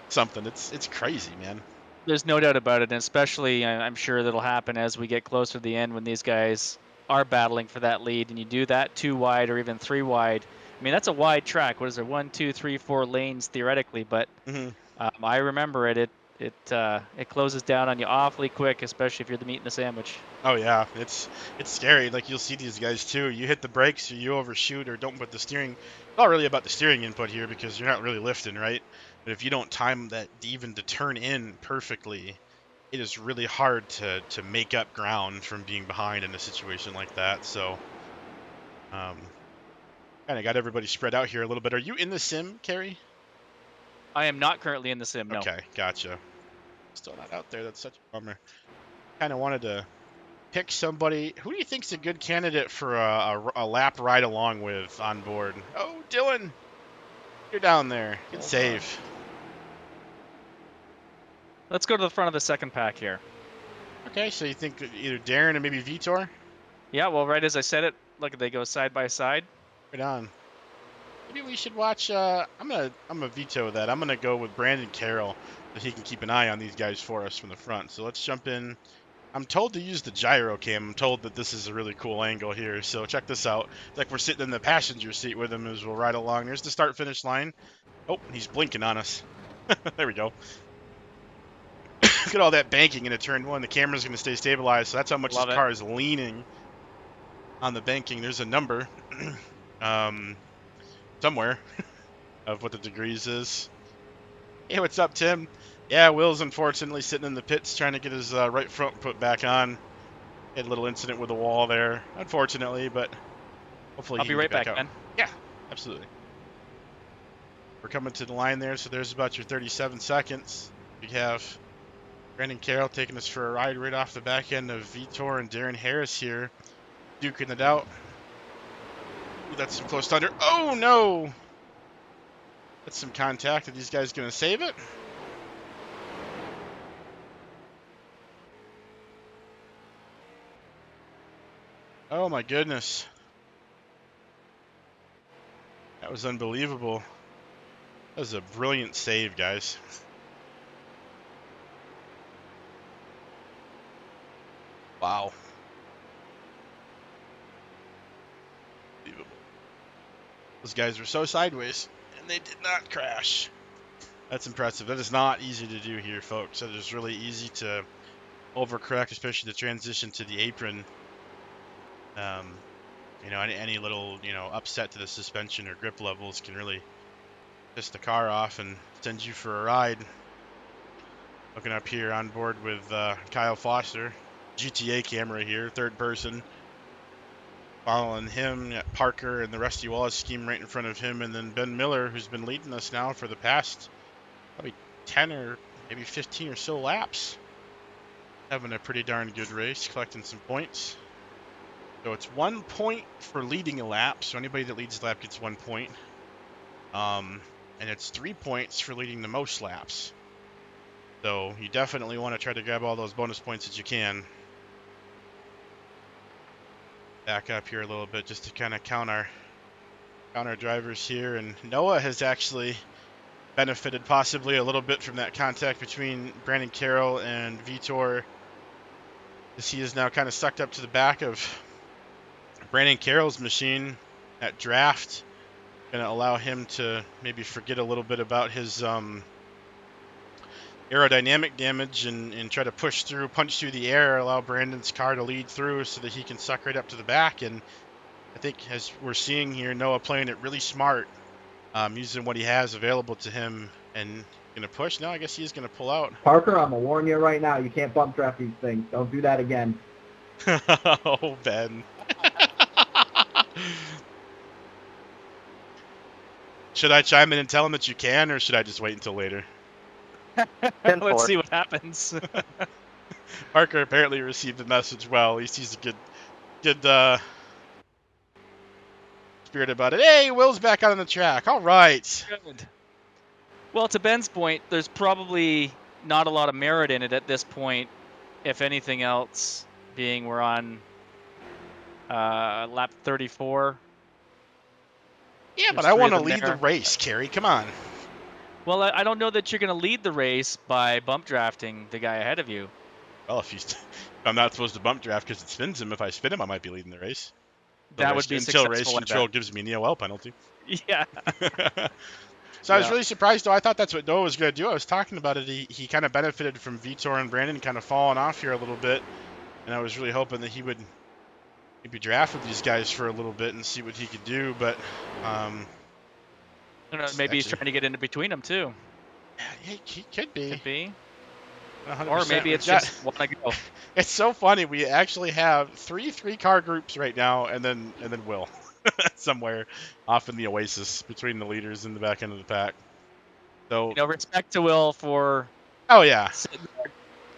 A: something. It's crazy, man.
G: There's no doubt about it, and especially I'm sure that'll happen as we get closer to the end when these guys are battling for that lead, and you do that 2 wide or even 3 wide. I mean, that's a wide track. What is there? 1, 2, 3, 4 lanes theoretically, but I remember it. It closes down on you awfully quick, especially if you're the meat in the sandwich.
A: Oh yeah, it's scary. Like, you'll see these guys too. You hit the brakes, or you overshoot, or don't put the steering. It's not really about the steering input here because you're not really lifting, right? But if you don't time that even to turn in perfectly, it is really hard to make up ground from being behind in a situation like that. So, kind of got everybody spread out here a little bit. Are you in the sim, Kerry?
G: I am not currently in the sim, no.
A: Okay, gotcha. Still not out there. That's such a bummer. Kind of wanted to pick somebody. Who do you think's a good candidate for a lap ride along with on board? Oh, Dylan, you're down there. Good save.
G: Let's go to the front of the second pack here. Okay,
A: so you think either Darren and maybe Vitor?
G: Yeah, well, right as I said it, look, they go side by side.
A: Right on. Maybe we should watch. I'm gonna veto that. I'm gonna go with Brandon Carroll, so he can keep an eye on these guys for us from the front. So let's jump in. I'm told to use the gyro cam. I'm told that this is a really cool angle here. So check this out. It's like we're sitting in the passenger seat with him as we'll ride along. There's the start-finish line. Oh, he's blinking on us. There we go. Look at all that banking into turn 1. The camera's going to stay stabilized, so that's how much this car is leaning on the banking. There's a number somewhere. of what the degrees is. Hey, what's up, Tim? Yeah, Will's unfortunately sitting in the pits trying to get his right front put back on. Had a little incident with the wall there, unfortunately, but hopefully
G: I'll
A: he
G: be
A: can
G: right
A: get back
G: back,
A: out.
G: Ben.
A: Yeah, absolutely. We're coming to the line there, so there's about your 37 seconds. We have Brandon Carroll taking us for a ride right off the back end of Vitor and Darren Harris here, duking it out. Ooh, that's some close thunder. Oh, no! That's some contact. Are these guys going to save it? Oh, my goodness. That was unbelievable. That was a brilliant save, guys. Wow. Unbelievable. Those guys were so sideways, and they did not crash. That's impressive. That is not easy to do here, folks. That is really easy to overcorrect, especially the transition to the apron. You know, any little, you know, upset to the suspension or grip levels can really piss the car off and send you for a ride. Looking up here on board with Kyle Foster, GTA camera here, third person. Following him, Parker and the Rusty Wallace scheme right in front of him, and then Ben Miller, who's been leading us now for the past probably 10 or maybe 15 or so laps. Having a pretty darn good race, collecting some points. So it's 1 point for leading a lap, so anybody that leads a lap gets 1 point. And it's 3 points for leading the most laps. So you definitely want to try to grab all those bonus points that you can. Back up here a little bit just to kind of count our drivers here. And Noah has actually benefited possibly a little bit from that contact between Brandon Carroll and Vitor, as he is now kind of sucked up to the back of Brandon Carroll's machine at draft. Going to allow him to maybe forget a little bit about his aerodynamic damage and try to punch through the air, allow Brandon's car to lead through so that he can suck right up to the back. And I think, as we're seeing here, Noah playing it really smart, using what he has available to him and going to push. No, I guess he's going to pull out.
H: Parker, I'm going to warn you right now. You can't bump draft these things. Don't do that again.
A: Oh, Ben. Should I chime in and tell him that you can, or should I just wait until later?
G: Let's see what happens.
A: Parker apparently received the message well. At least he's a good spirit about it. Hey, Will's back out on the track. All right.
G: Good. Well, to Ben's point, there's probably not a lot of merit in it at this point, if anything else, being we're on lap 34.
A: Yeah, but I want to lead the race, Kerry. Come on.
G: Well, I don't know that you're going to lead the race by bump drafting the guy ahead of you.
A: Well, if I'm not supposed to bump draft because it spins him, if I spin him, I might be leading the race.
G: That would be
A: until race control gives me an Eol penalty.
G: Yeah.
A: So I was really surprised, though. I thought that's what Noah was going to do. I was talking about it. He kind of benefited from Vitor and Brandon kind of falling off here a little bit, and I was really hoping that he would maybe draft with these guys for a little bit and see what he could do. But
G: I don't know, maybe he's trying to get into between them too.
A: Yeah, he could be.
G: Could be.
A: 100%.
G: Or maybe it's just want to go.
A: It's so funny. We actually have three car groups right now, and then Will somewhere off in the oasis between the leaders and the back end of the pack. So
G: respect to Will for
A: sitting
G: there,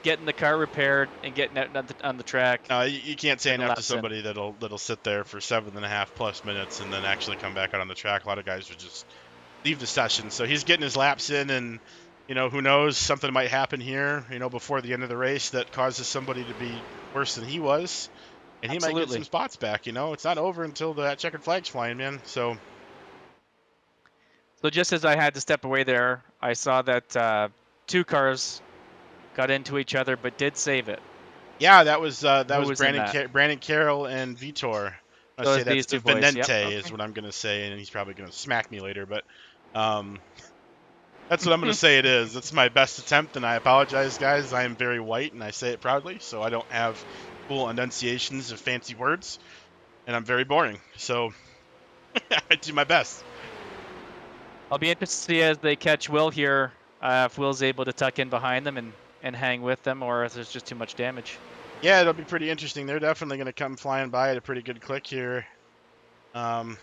G: getting the car repaired and getting out on the track.
A: No, you can't say enough to somebody that'll sit there for 7.5+ minutes and then actually come back out on the track. A lot of guys would just leave the session. So he's getting his laps in, and who knows, something might happen here, before the end of the race that causes somebody to be worse than he was, and he might get some spots back. It's not over until that checkered flag's flying, man. So
G: just as I had to step away there, I saw that 2 cars got into each other, but did save it.
A: Yeah, that was Brandon Carroll and Vitor. I say that's the Venente is what I'm gonna say, and he's probably gonna smack me later, but that's what I'm gonna say. It is. That's my best attempt, and I apologize, guys. I am very white, and I say it proudly, so I don't have cool enunciations of fancy words, and I'm very boring. So I do my best.
G: I'll be interested to see as they catch Will here, if Will's able to tuck in behind them and hang with them, or if there's just too much damage.
A: Yeah, it'll be pretty interesting. They're definitely going to come flying by at a pretty good click here. Almost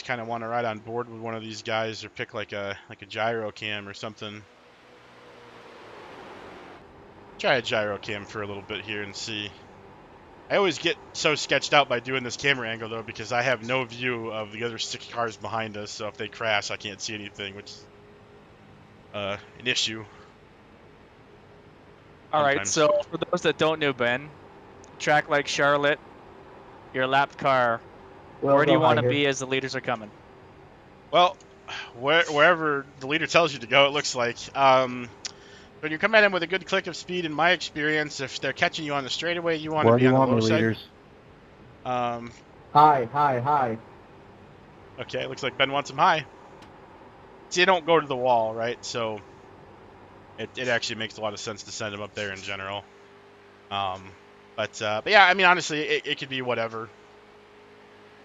A: kind of want to ride on board with one of these guys or pick like a gyro cam or something. Try a gyro cam for a little bit here and see. I always get so sketched out by doing this camera angle though because I have no view of the other 6 cars behind us, so if they crash I can't see anything, which is an issue.
G: All right,
A: sometimes.
G: so for those that don't know Ben, track like Charlotte, your lapped car, where do you want to be as the leaders are coming?
A: Well, wherever the leader tells you to go, it looks like. When you come at them with a good click of speed, in my experience, if they're catching you on the straightaway, you want to be on the low side.
F: Leaders?
H: High.
A: Okay, looks like Ben wants them high. See, they don't go to the wall, right? So it actually makes a lot of sense to send them up there in general. But yeah, I mean, honestly, it could be whatever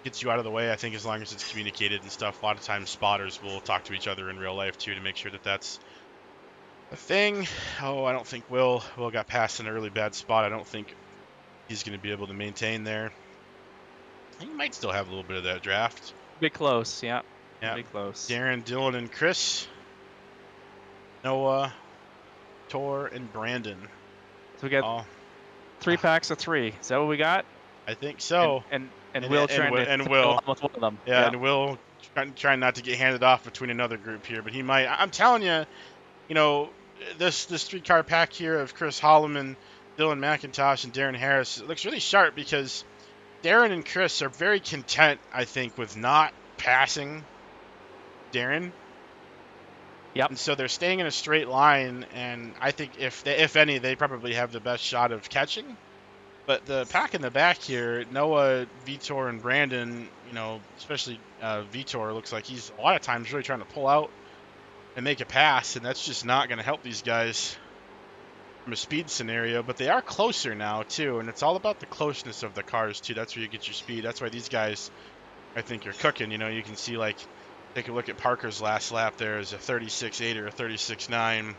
A: gets you out of the way. I think as long as it's communicated and stuff. A lot of times spotters will talk to each other in real life too to make sure that that's a thing. Oh, I don't think Will got past an early bad spot. I don't think he's going to be able to maintain there. He might still have a little bit of that draft.
G: Be close, yeah.
A: Yeah.
G: Be close.
A: Darren, Dylan, and Chris. Noah, Tor, and Brandon.
G: So we got 3 packs of 3. Is that what we got?
A: I think so.
G: And Will trying to
A: Will
G: with one of them.
A: Yeah, and Will trying not to get handed off between another group here, but he might. I'm telling you, you know, this 3-car pack here of Chris Holloman, Dylan McIntosh, and Darren Harris, it looks really sharp because Darren and Chris are very content, I think, with not passing Darren.
G: Yep.
A: And so they're staying in a straight line, and I think if any, they probably have the best shot of catching. But the pack in the back here, Noah, Vitor, and Brandon, you know, especially Vitor, looks like he's a lot of times really trying to pull out and make a pass, and that's just not going to help these guys from a speed scenario. But they are closer now, too, and it's all about the closeness of the cars, too. That's where you get your speed. That's why these guys, I think, are cooking. You know, you can see, like, take a look at Parker's last lap there is a 36.8 or a 36.9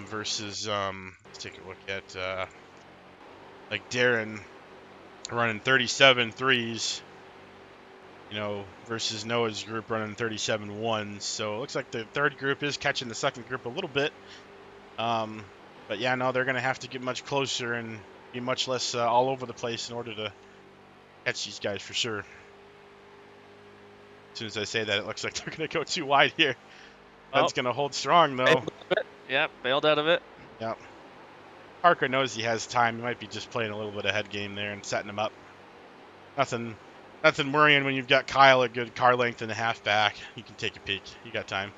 A: versus, let's take a look at, like Darren running 37.3s, you know, versus Noah's group running 37.1s. So it looks like the third group is catching the second group a little bit. But yeah, no, they're going to have to get much closer and be much less all over the place in order to catch these guys for sure. As soon as I say that, it looks like they're going to go too wide here. Ben's going to hold strong, though.
G: Yep, bailed out of it.
A: Yep. Parker knows he has time. He might be just playing a little bit of head game there and setting him up. Nothing worrying when you've got Kyle a good car length and a half back. You can take a peek. You got time.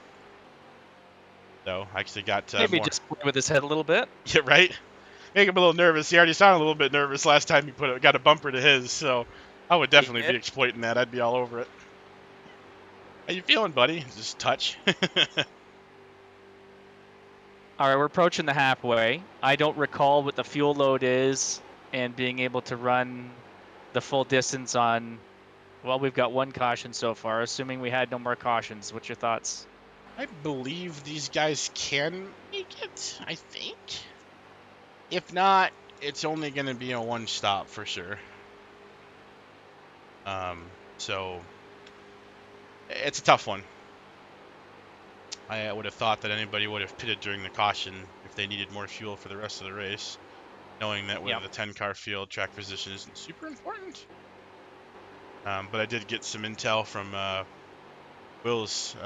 A: So, I actually got
G: maybe
A: more.
G: Just play with his head a little bit.
A: Yeah, right? Make him a little nervous. He already sounded a little bit nervous last time he got a bumper to his, so I would definitely be exploiting that. I'd be all over it. How you feeling, buddy? Just touch.
G: All right, we're approaching the halfway. I don't recall what the fuel load is and being able to run the full distance on, well, we've got 1 caution so far, assuming we had no more cautions. What's your thoughts?
A: I believe these guys can make it, I think. If not, it's only going to be a 1 stop for sure. So it's a tough one. I would have thought that anybody would have pitted during the caution if they needed more fuel for the rest of the race, knowing that with the 10-car field, track position isn't super important. But I did get some intel from Will's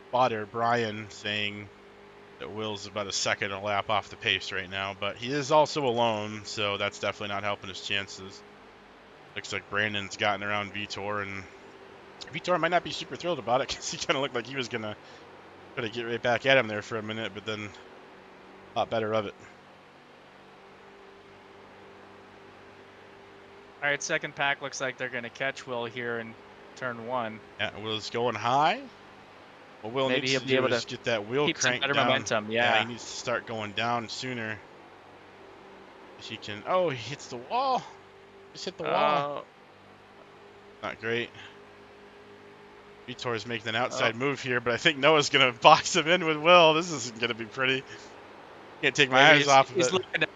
A: spotter, Brian, saying that Will's about a second a lap off the pace right now, but he is also alone, so that's definitely not helping his chances. Looks like Brandon's gotten around Vitor, and Vitor might not be super thrilled about it because he kind of looked like he was going to try to get right back at him there for a minute, but then thought better of it.
G: All right, second pack looks like they're going to catch Will here in turn 1.
A: Yeah, Will's going high. What Will
G: Maybe
A: needs
G: he'll
A: to
G: be
A: do
G: able
A: is
G: to
A: get that wheel
G: keep some
A: cranked
G: better
A: down.
G: momentum, yeah.
A: He needs to start going down sooner. He can. Oh, he hits the wall. Just hit the wall. Not great. Vitor's making an outside move here, but I think Noah's going to box him in with Will. This isn't going to be pretty. Can't take my eyes off of
G: He's
A: it.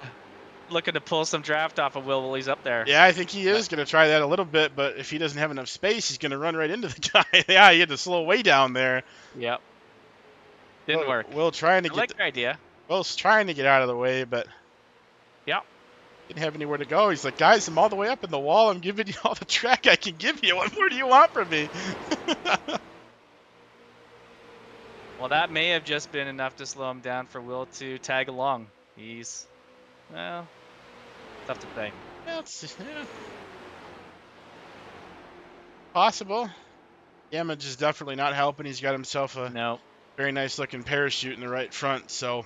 G: looking to pull some draft off of Will while he's up there.
A: Yeah, I think he is going to try that a little bit, but if he doesn't have enough space, he's going to run right into the guy. Yeah, he had to slow way down there.
G: Yep. Didn't work.
A: Will trying to
G: I like your idea.
A: Will's trying to get out of the way, but
G: Yep.
A: didn't have anywhere to go. He's like, guys, I'm all the way up in the wall. I'm giving you all the track I can give you. What more do you want from me?
G: Well, that may have just been enough to slow him down for Will to tag along. He's, well, tough to say.
A: That's possible. Damage is definitely not helping. He's got himself a very nice looking parachute in the right front, so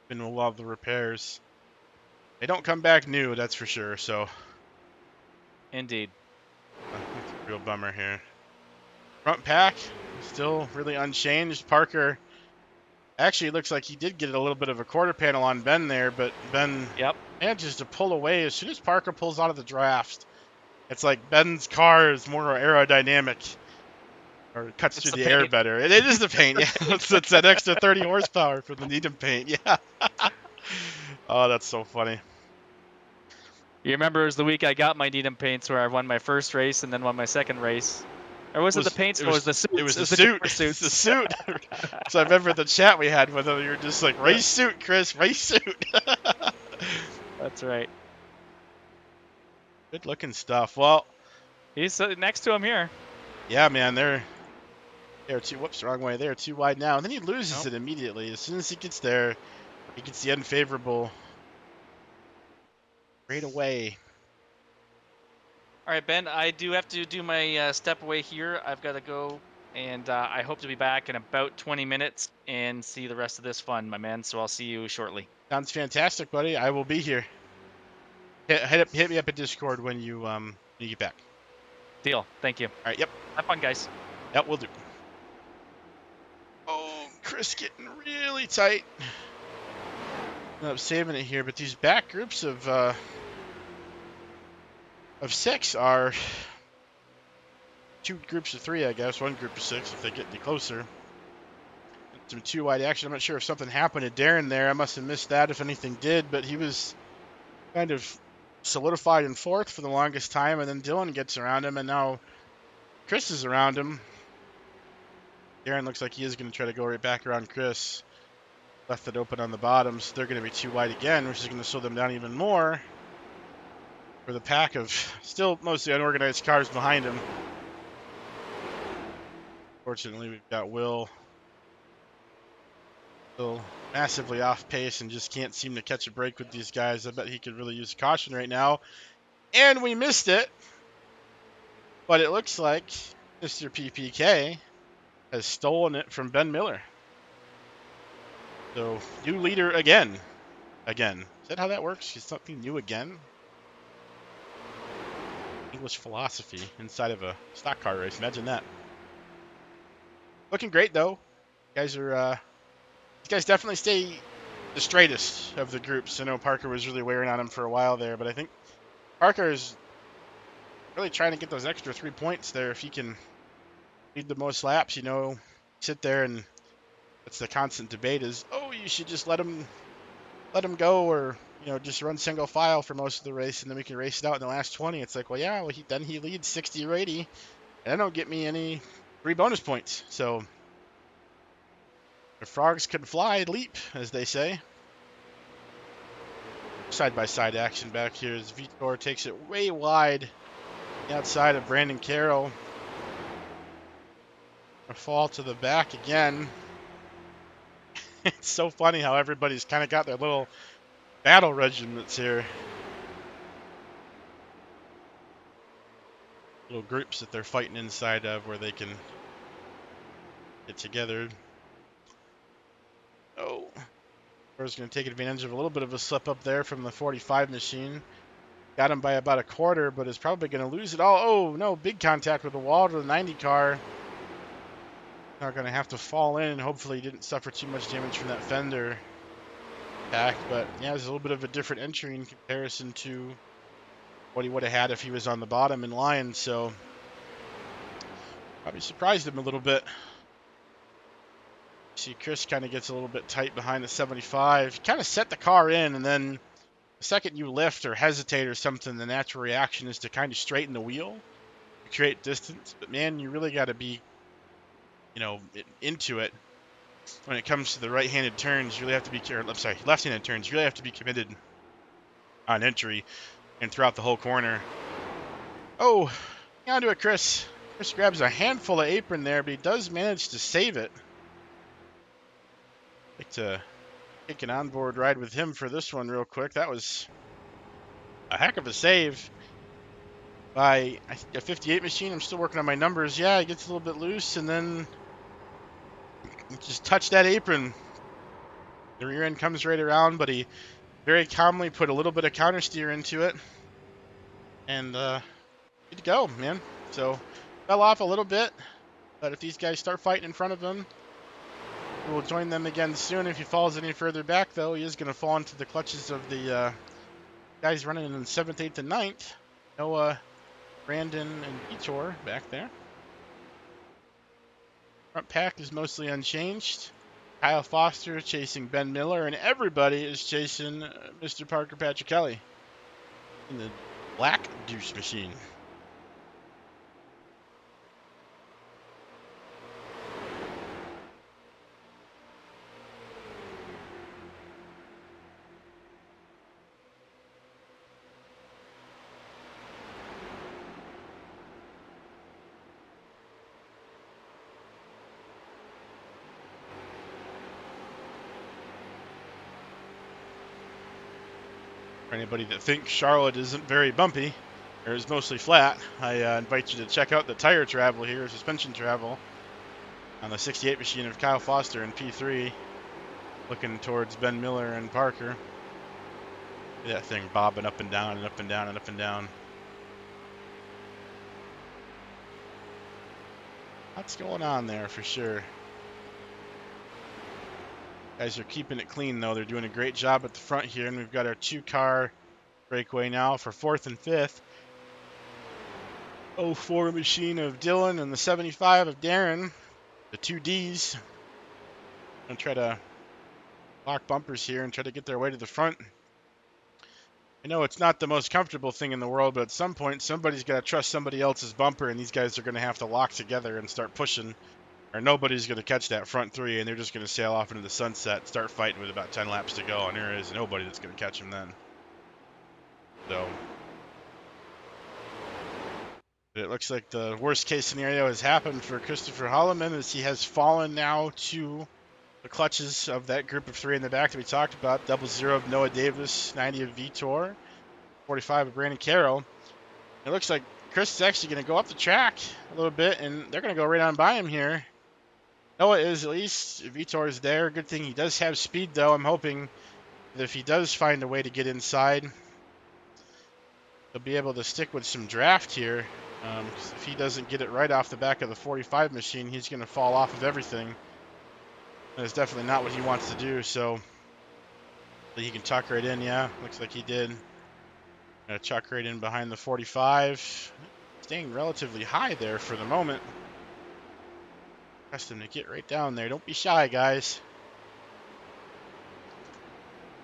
A: been a lot of the repairs. They don't come back new, that's for sure, so.
G: Indeed.
A: That's a real bummer here. Front pack, still really unchanged. Parker actually looks like he did get a little bit of a quarter panel on Ben there, but Ben manages to pull away as soon as Parker pulls out of the draft. It's like Ben's car is more aerodynamic, or cuts through the air better. It is the paint, yeah. It's that extra 30 horsepower for the Needham paint, yeah. Oh, that's so funny.
G: You remember it was the week I got my Needham paints where I won my first race and then won my second race. Or was it the paints? Or was the suit?
A: It was the suit. It was the suit. So I remember the chat we had with him. You were just like, race suit, Chris, race suit.
G: That's right.
A: Good looking stuff. Well,
G: he's next to him here.
A: Yeah, man, they're too. Whoops, wrong way. They're too wide now, and then he loses it immediately. As soon as he gets there, he gets the unfavorable right away.
G: All right, Ben, I do have to do my step away here. I've got to go, and I hope to be back in about 20 minutes and see the rest of this fun, my man. So I'll see you shortly.
A: Sounds fantastic, buddy. I will be here. Hit me up at Discord when you get back.
G: Deal. Thank you.
A: All right. Yep.
G: Have fun, guys.
A: Yep, we'll do. Oh, Chris getting really tight. I'm saving it here, but these back groups of 6 are 2 groups of 3, I guess. 1 group of 6 if they get any closer. Some 2 wide action. I'm not sure if something happened to Darren there. I must have missed that if anything did, but he was kind of solidified in 4th for the longest time, and then Dylan gets around him, and now Chris is around him. Darren looks like he is going to try to go right back around Chris. Left it open on the bottom, so they're going to be too wide again, which is going to slow them down even more. For the pack of still mostly unorganized cars behind him. Fortunately, we've got Will still massively off pace and just can't seem to catch a break with these guys. I bet he could really use caution right now. And we missed it. But it looks like Mr. PPK has stolen it from Ben Miller. So, new leader again. Again. Is that how that works? Is something new again? English philosophy inside of a stock car race. Imagine that. Looking great, though. These guys definitely stay the straightest of the groups. I know Parker was really wearing on him for a while there, but I think Parker is really trying to get those extra 3 points there. If he can lead the most laps, sit there, and that's the constant debate is, oh, you should just let him go, or just run single file for most of the race, and then we can race it out in the last 20. It's like, well, yeah, then he leads 60 or 80, and that don't get me any 3 bonus points. So if frogs could fly, leap, as they say. Side-by-side action back here as Vitor takes it way wide outside of Brandon Carroll. A fall to the back again. It's so funny how everybody's kind of got their little battle regiments here. Little groups that they're fighting inside of where they can get together. Oh. Is going to take advantage of a little bit of a slip up there from the 45 machine. Got him by about a quarter, but is probably going to lose it all. Oh, no, big contact with the wall to the 90 car. Now going to have to fall in, and hopefully he didn't suffer too much damage from that fender pack. But yeah, there's a little bit of a different entry in comparison to what he would have had if he was on the bottom in line. So Probably surprised him a little bit. See, Chris kind of gets a little bit tight behind the 75. Kind of set the car in, and then the second you lift or hesitate or something, the natural reaction is to kind of straighten the wheel to create distance. But man, you really got to be, into it when it comes to the right-handed turns. You really have to be, left-handed turns. You really have to be committed on entry and throughout the whole corner. Oh, hang on to it, Chris. Chris grabs a handful of apron there, but he does manage to save it. I'd like to take an onboard ride with him for this one real quick. That was a heck of a save by a 58 machine. I'm still working on my numbers. Yeah, it gets a little bit loose, and then just touch that apron. The rear end comes right around, but he very calmly put a little bit of counter steer into it. And good to go, man. So fell off a little bit, but if these guys start fighting in front of him, we'll join them again soon. If he falls any further back, though, he is going to fall into the clutches of the guys running in 7th, 8th, and 9th. Noah, Brandon, and Vitor back there. Front pack is mostly unchanged. Kyle Foster chasing Ben Miller, and everybody is chasing Mr. Parker Patricelli in the black douche machine. For anybody that thinks Charlotte isn't very bumpy, or is mostly flat, I invite you to check out the tire travel here, suspension travel, on the 68 machine of Kyle Foster in P3, looking towards Ben Miller and Parker. Look at that thing bobbing up and down and up and down and up and down. Lots going on there for sure. Guys are keeping it clean, though. They're doing a great job at the front here, and we've got our 2-car breakaway now for 4th and 5th. 04 machine of Dylan and the 75 of Darren, the 2 Ds. I'm going to try to lock bumpers here and try to get their way to the front. I know it's not the most comfortable thing in the world, but at some point, somebody's got to trust somebody else's bumper, and these guys are going to have to lock together and start pushing, or nobody's going to catch that front 3, and they're just going to sail off into the sunset, start fighting with about 10 laps to go, and there is nobody that's going to catch them then. So it looks like the worst case scenario has happened for Christopher Holloman, as he has fallen now to the clutches of that group of 3 in the back that we talked about. 00 of Noah Davis, 90 of Vitor, 45 of Brandon Carroll. It looks like Chris is actually going to go up the track a little bit, and they're going to go right on by him here. Noah is, at least. Vitor is there. Good thing he does have speed, though. I'm hoping that if he does find a way to get inside, he'll be able to stick with some draft here. If he doesn't get it right off the back of the 45 machine, he's going to fall off of everything. That's definitely not what he wants to do, so he can tuck right in. Yeah, looks like he did. Chuck right in behind the 45. Staying relatively high there for the moment. Ask him to get right down there. Don't be shy, guys.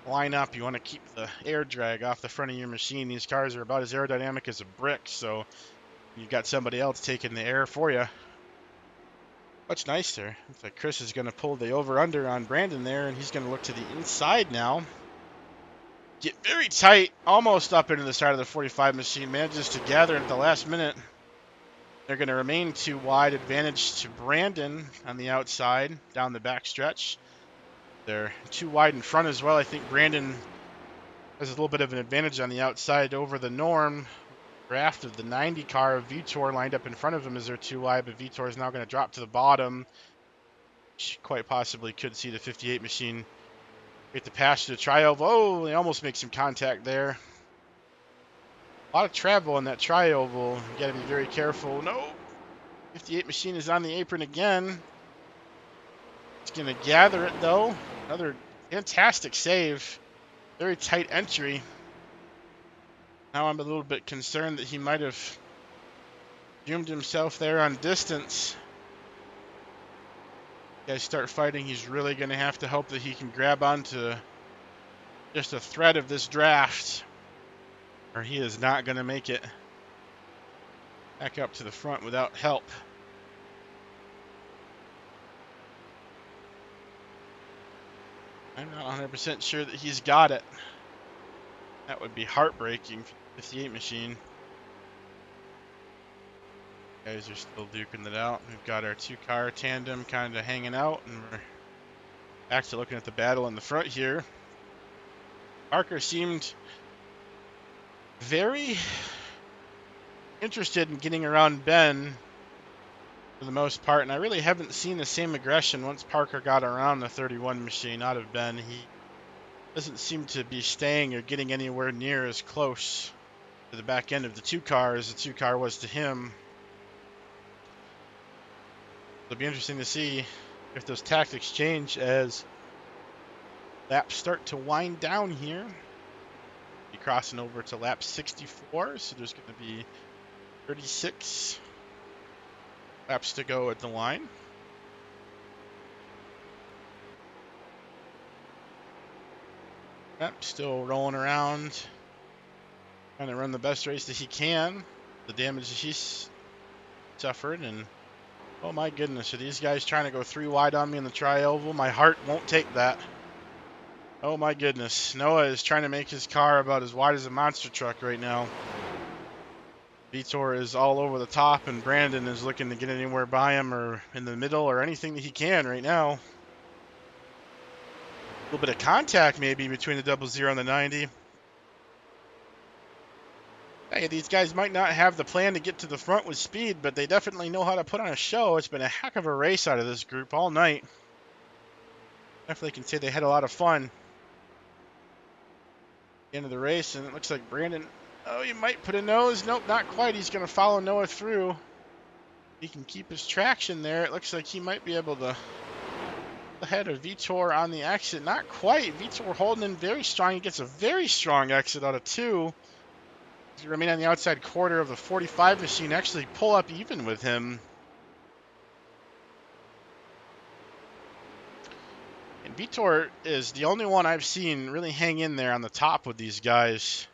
A: Line up. You want to keep the air drag off the front of your machine. These cars are about as aerodynamic as a brick, so you've got somebody else taking the air for you. Much nicer. Looks like Chris is going to pull the over-under on Brandon there, and he's going to look to the inside now. Get very tight, almost up into the side of the 45 machine. Manages to gather at the last minute. They're going to remain too wide. Advantage to Brandon on the outside, down the back stretch. They're too wide in front as well. I think Brandon has a little bit of an advantage on the outside over the norm. Draft of the 90 car of Vitor lined up in front of him as they're too wide, but Vitor is now going to drop to the bottom. Quite possibly could see the 58 machine get the pass to the tri-oval. Oh, they almost make some contact there. A lot of travel in that tri-oval. You got to be very careful. No, 58 machine is on the apron again. It's going to gather it though. Another fantastic save. Very tight entry. Now I'm a little bit concerned that he might have doomed himself there on distance. Guys start fighting, he's really going to have to hope that he can grab onto just a thread of this draft, or he is not going to make it back up to the front without help. I'm not 100% sure that he's got it. That would be heartbreaking for the 58 machine. Guys are still duking it out. We've got our two-car tandem kind of hanging out, and we're back to looking at the battle in the front here. Parker seemed very interested in getting around Ben for the most part, and I really haven't seen the same aggression once Parker got around the 31 machine out of Ben. He doesn't seem to be staying or getting anywhere near as close to the back end of the two-car as the two-car was to him. It'll be interesting to see if those tactics change as laps start to wind down here. Be crossing over to lap 64, so there's going to be 36 laps to go at the line. Yep, still rolling around, trying to run the best race that he can. The damage that he's suffered, and oh my goodness, are these guys trying to go 3 wide on me in the tri-oval? My heart won't take that. Oh my goodness, Noah is trying to make his car about as wide as a monster truck right now. Vitor is all over the top, and Brandon is looking to get anywhere by him or in the middle or anything that he can right now. A little bit of contact maybe between the 00 and the 90. Hey, these guys might not have the plan to get to the front with speed, but they definitely know how to put on a show. It's been a heck of a race out of this group all night. Definitely can say they had a lot of fun. The end of the race, and it looks like Brandon, oh, he might put a nose. Nope, not quite. He's going to follow Noah through. He can keep his traction there. It looks like he might be able to ahead of Vitor on the exit. Not quite. Vitor holding in very strong. He gets a very strong exit out of 2. He remain on the outside quarter of the 45 machine. Actually pull up even with him. And Vitor is the only one I've seen really hang in there on the top with these guys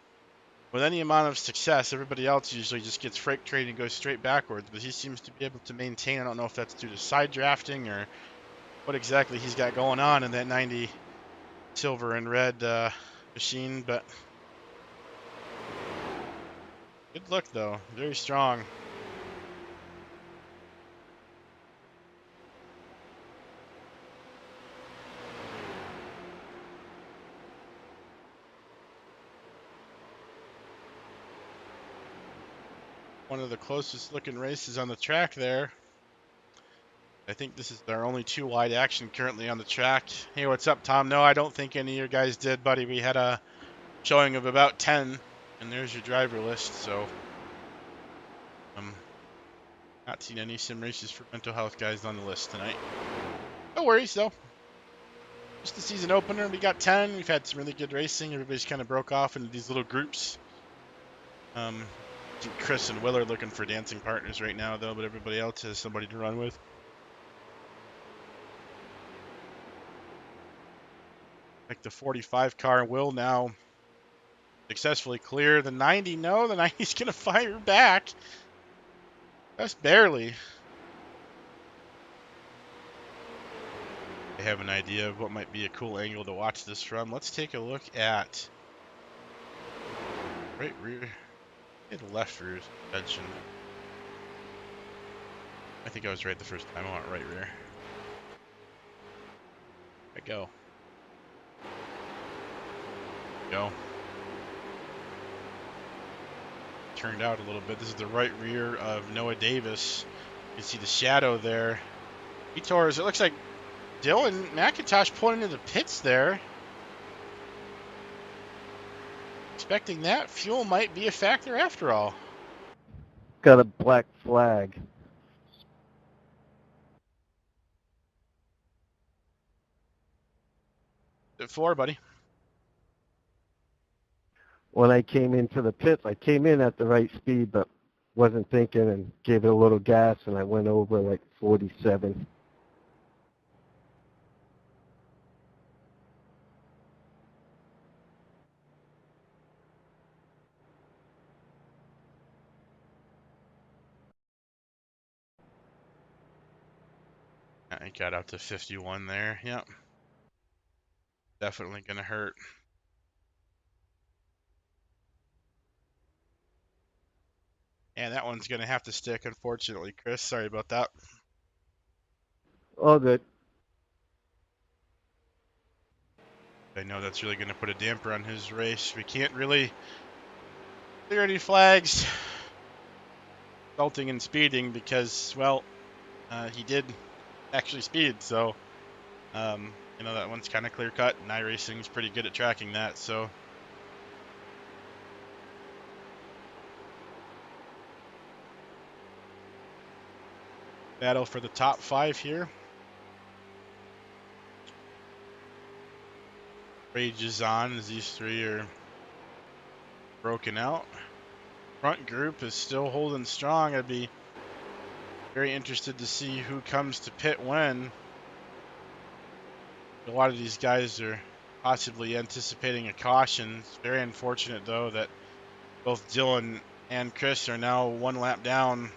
A: with any amount of success. Everybody else usually just gets freight trained and goes straight backwards, but he seems to be able to maintain. I don't know if that's due to side drafting or what exactly he's got going on in that 90 silver and red machine, but good look though, very strong. One of the closest looking races on the track there. I think this is our only 2 wide action currently on the track. Hey, what's up, Tom? No, I don't think any of your guys did, buddy. We had a showing of about 10, and there's your driver list. So, not seen any sim races for mental health guys on the list tonight. No worries, though. Just the season opener. We got 10. We've had some really good racing. Everybody's kind of broke off into these little groups. I think Chris and Will are looking for dancing partners right now, though, but everybody else has somebody to run with. Like the 45 car will now successfully clear the 90. No, the 90's going to fire back. Just barely. I have an idea of what might be a cool angle to watch this from. Let's take a look at right rear and left rear suspension. I think I was right the first time. I want right rear. There we go. Go. Turned out a little bit. This is the right rear of Noah Davis. You can see the shadow there. Vitor's, it looks like Dylan McIntosh pulling into the pits there. Expecting that. Fuel might be a factor after all.
C: Got a black flag.
A: At 4, buddy.
C: When I came into the pits, I came in at the right speed, but wasn't thinking and gave it a little gas, and I went over like 47.
A: I got up to 51 there. Yep. Definitely gonna hurt. And that one's gonna have to stick, unfortunately, Chris. Sorry about that.
C: All good.
A: I know that's really gonna put a damper on his race. We can't really clear any flags resulting in speeding because, well, he did actually speed. So, you know, that one's kind of clear cut, and iRacing's pretty good at tracking that. So. Battle for the top 5 here. Rage is on as these three are broken out. Front group is still holding strong. I'd be very interested to see who comes to pit when. A lot of these guys are possibly anticipating a caution. It's very unfortunate, though, that both Dylan and Chris are now 1 lap down.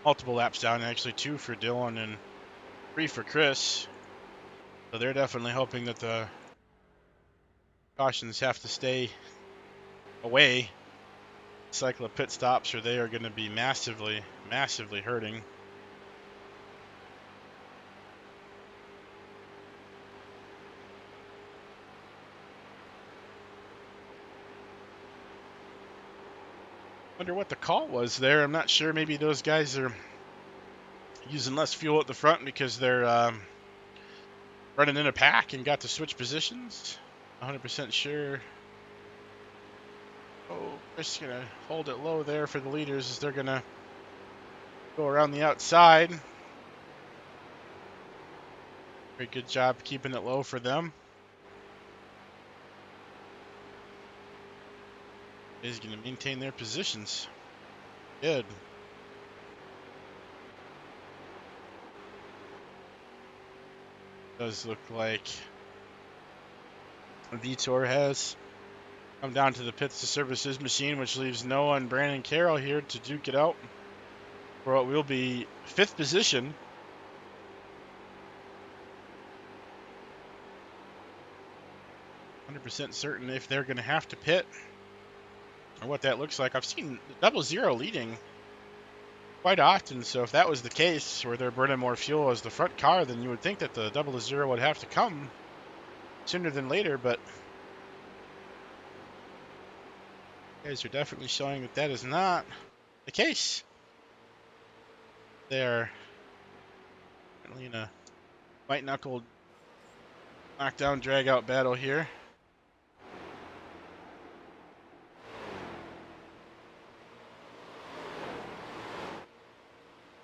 A: Multiple laps down, actually 2 for Dylan and 3 for Chris. So they're definitely hoping that the cautions have to stay away. Cycle of pit stops, or they are going to be massively hurting. Wonder what the call was there. I'm not sure. Maybe those guys are using less fuel at the front because they're running in a pack and got to switch positions. 100% sure. Oh, Chris is going to hold it low there for the leaders as they're going to go around the outside. Very good job keeping it low for them. He's going to maintain their positions. Good. Does look like Vitor has come down to the pits to service his machine, which leaves Noah and Brandon Carroll here to duke it out for what will be 5th position. %, certain if they're going to have to pit or what that looks like. I've seen 00 leading quite often, so if that was the case, where they're burning more fuel as the front car, then you would think that the 00 would have to come sooner than later, but guys are definitely showing that that is not the case. They're currently in a white-knuckled knockdown, drag-out battle here.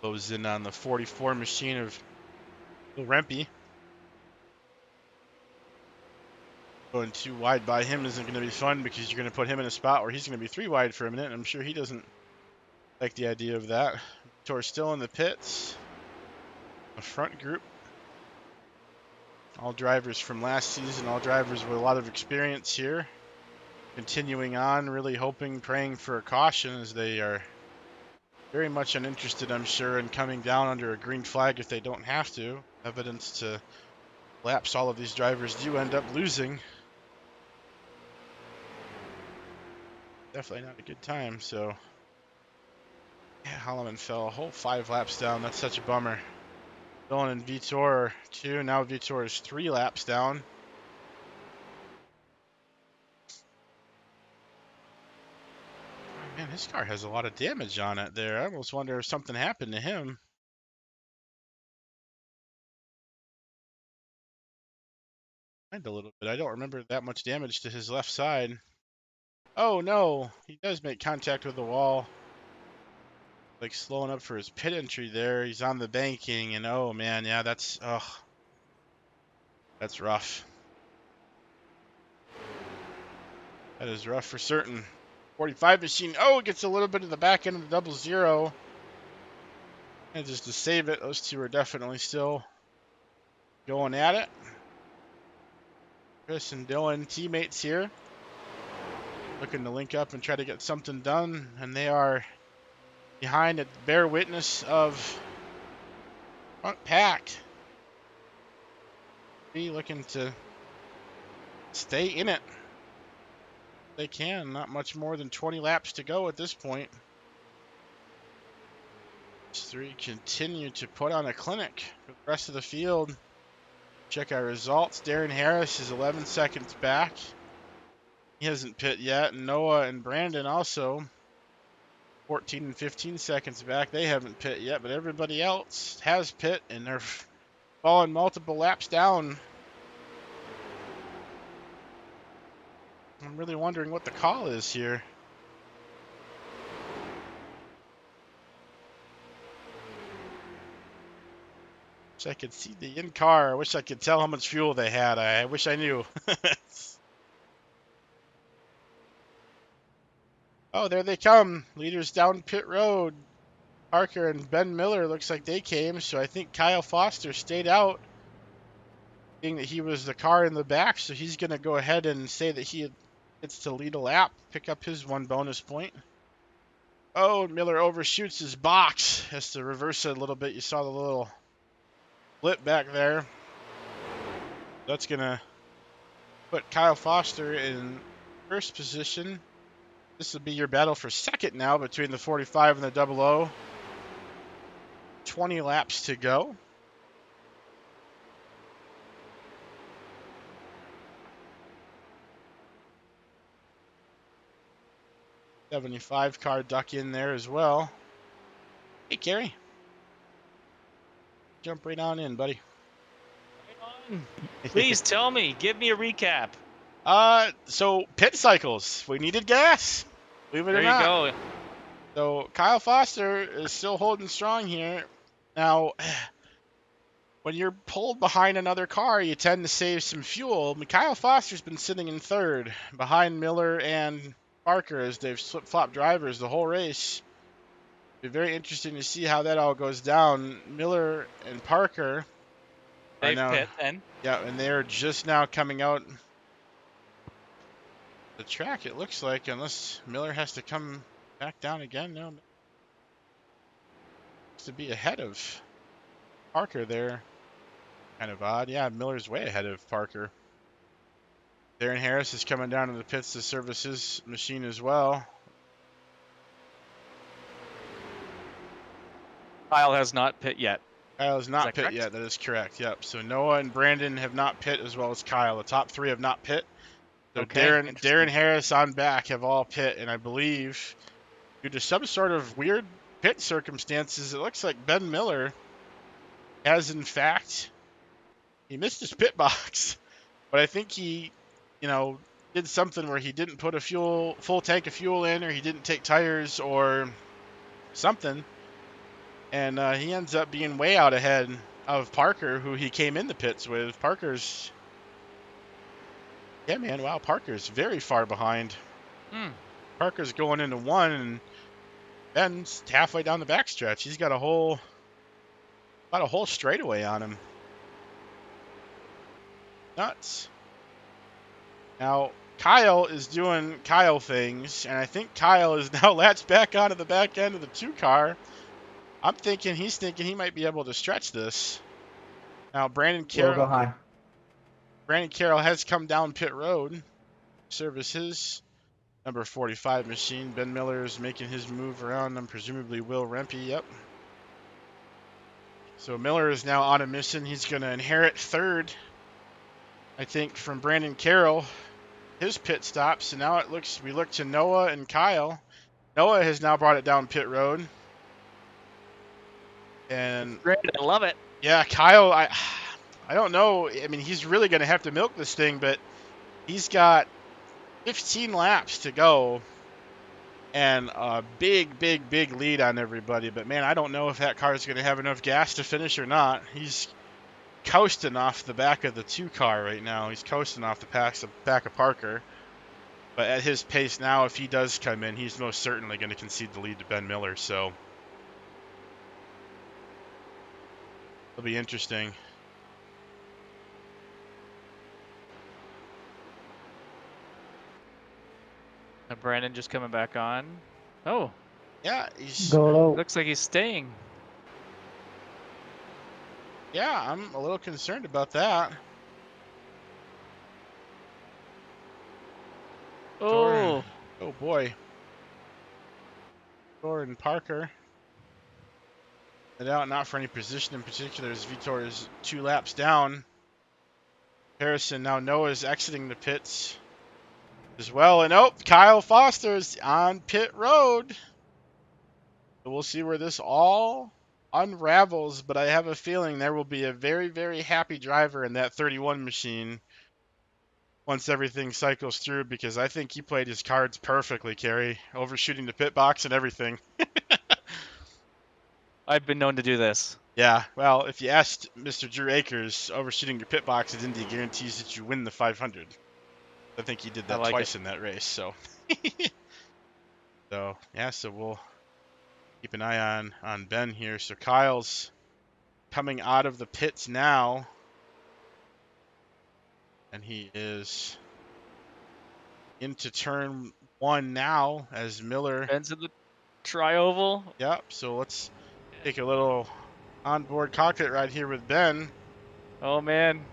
A: Close in on the 44 machine of Bill Rempe. Going too wide by him isn't going to be fun because you're going to put him in a spot where he's going to be 3 wide for a minute, and I'm sure he doesn't like the idea of that. Tor still in the pits. The front group. All drivers from last season, all drivers with a lot of experience here. Continuing on, really hoping, praying for a caution as they are very much uninterested, I'm sure, in coming down under a green flag if they don't have to. Evidence to laps all of these drivers do end up losing. Definitely not a good time, so yeah, Holloman fell a whole 5 laps down. That's such a bummer. Dylan and Vitor are 2, now Vitor is 3 laps down. Man, his car has a lot of damage on it there. I almost wonder if something happened to him. A little bit. I don't remember that much damage to his left side. Oh no, he does make contact with the wall. Like slowing up for his pit entry there. He's on the banking, and oh man, yeah, that's rough. That is rough for certain. 45 machine. Oh, gets a little bit of the back end of the double zero. And just to save it, those two are definitely still going at it. Chris and Dylan, teammates here, looking to link up and try to get something done. And they are behind, a bear witness of front pack. Be looking to stay in it. They can. Not much more than 20 laps to go at this point. These three continue to put on a clinic for the rest of the field. Check our results. Darren Harris is 11 seconds back. He hasn't pit yet. Noah and Brandon also 14 and 15 seconds back. They haven't pit yet, but everybody else has pit, and they're falling multiple laps down. I'm really wondering what the call is here. Wish I could see the in-car. I wish I could tell how much fuel they had. I wish I knew. Oh, there they come. Leaders down pit road. Parker and Ben Miller looks like they came, so I think Kyle Foster stayed out, being that he was the car in the back, so he's going to go ahead and say that he gets to lead a lap, pick up his 1 bonus point. Oh, Miller overshoots his box. Has to reverse it a little bit. You saw the little blip back there. That's going to put Kyle Foster in first position. This will be your battle for second now between the 45 and the 00. 20 laps to go. '75 car duck in there as well. Hey, Kerry. Jump right on in, buddy.
G: Right on. Please tell me. Give me a recap.
A: So pit cycles. We needed gas. Believe it
G: There
A: or
G: you
A: not.
G: go.
A: So Kyle Foster is still holding strong here. Now, when you're pulled behind another car, you tend to save some fuel. Kyle Foster's been sitting in third behind Miller and Parker as they've flip-flopped drivers the whole race. It'll be very interesting to see how that all goes down. Miller and Parker are
G: They've
A: now,
G: pit then.
A: yeah, and they're just now coming out the track, it looks like, unless Miller has to come back down again. No, to be ahead of Parker there. Kind of odd. Yeah, Miller's way ahead of Parker. Darren Harris is coming down to the pits to service his machine as well.
G: Kyle has not pit yet.
A: Kyle has not
G: that
A: pit
G: correct?
A: yet. That is correct. Yep. So Noah and Brandon have not pit, as well as Kyle. The top three have not pit. So
G: Okay,
A: Darren
G: interesting.
A: Harris on back have all pit, and I believe due to some sort of weird pit circumstances, it looks like Ben Miller has in fact, he missed his pit box, but I think he, did something where he didn't put a full tank of fuel in, or he didn't take tires or something, and he ends up being way out ahead of Parker, who he came in the pits with. Yeah, man, wow, Parker's very far behind. Parker's going into one, and Ben's halfway down the backstretch. He's got about a whole straightaway on him. Nuts. Now, Kyle is doing Kyle things, and I think Kyle is now latched back onto the back end of the 2 car. He's thinking he might be able to stretch this. Now, Brandon
H: We'll go high.
A: Carroll has come down pit road, service his number 45 machine. Ben Miller is making his move around them, presumably Will Rempe. Yep. So Miller is now on a mission. He's going to inherit third, I think, from Brandon Carroll, his pit stop. So now we look to Noah and Kyle. Noah has now brought it down pit road. And
G: Great, I love it.
A: yeah, Kyle, I don't know. I mean, he's really going to have to milk this thing, but he's got 15 laps to go and a big lead on everybody. But, man, I don't know if that car is going to have enough gas to finish or not. He's coasting off the back of the 2 car right now. He's coasting off the back of Parker. But at his pace now, if he does come in, he's most certainly going to concede the lead to Ben Miller. So it'll be interesting.
G: And Brandon just coming back on. Oh,
A: Yeah, he's.
H: Go low.
G: looks like he's staying.
A: Yeah, I'm a little concerned about that.
G: Oh,
A: Oh boy. Jordan Parker. And out, not for any position in particular, as Vitor is 2 laps down. Harrison, now Noah's exiting the pits as well. And oh, Kyle Foster's on pit road. So we'll see where this all unravels, but I have a feeling there will be a very, very happy driver in that 31 machine once everything cycles through, because I think he played his cards perfectly, Kerry, overshooting the pit box and everything.
G: I've been known to do this.
A: Yeah, well, if you asked Mr. Drew Akers, overshooting your pit box at Indy guarantees that you win the 500. I think he did that
G: like
A: twice in that race, so. So, yeah, so we'll keep an eye on Ben here. So Kyle's coming out of the pits now. And he is into turn 1 now as Miller.
G: Ben's in the tri-oval.
A: Yep, so let's take a little onboard cockpit ride here with Ben.
G: Oh, man.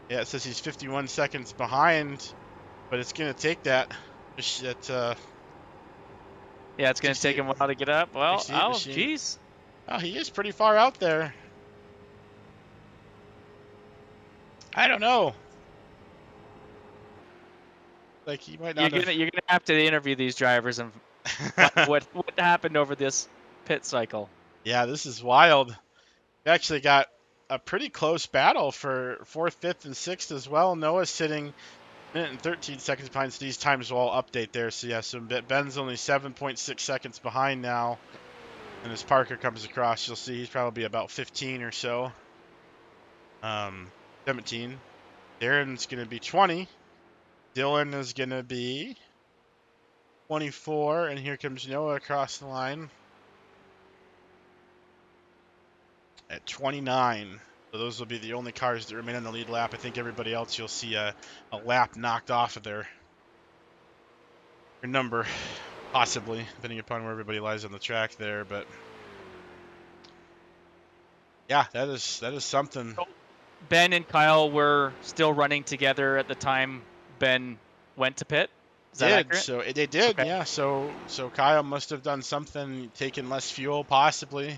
A: Yeah, it says he's 51 seconds behind, but it's going to take that.
G: Yeah, it's going to take him a while to get up. Well, oh, jeez.
A: Oh, he is pretty far out there. I don't know. Like, he might not
G: You're gonna have to interview these drivers and find what happened over this pit cycle.
A: Yeah, this is wild. We actually got a pretty close battle for 4th, 5th, and 6th as well. Noah's sitting a minute and 13 seconds behind, so these times will all update there. So yeah, so Ben's only 7.6 seconds behind now. And as Parker comes across, you'll see he's probably about 15 or so. 17. Darren's going to be 20. Dylan is going to be 24. And here comes Noah across the line at 29. So those will be the only cars that remain on the lead lap. I think everybody else, you'll see a lap knocked off of their number, possibly, depending upon where everybody lies on the track there. But yeah, that is something.
G: Ben and Kyle were still running together at the time Ben went to pit. Is that accurate?
A: So they did,
G: Okay.
A: yeah. So Kyle must have done something, taken less fuel, possibly.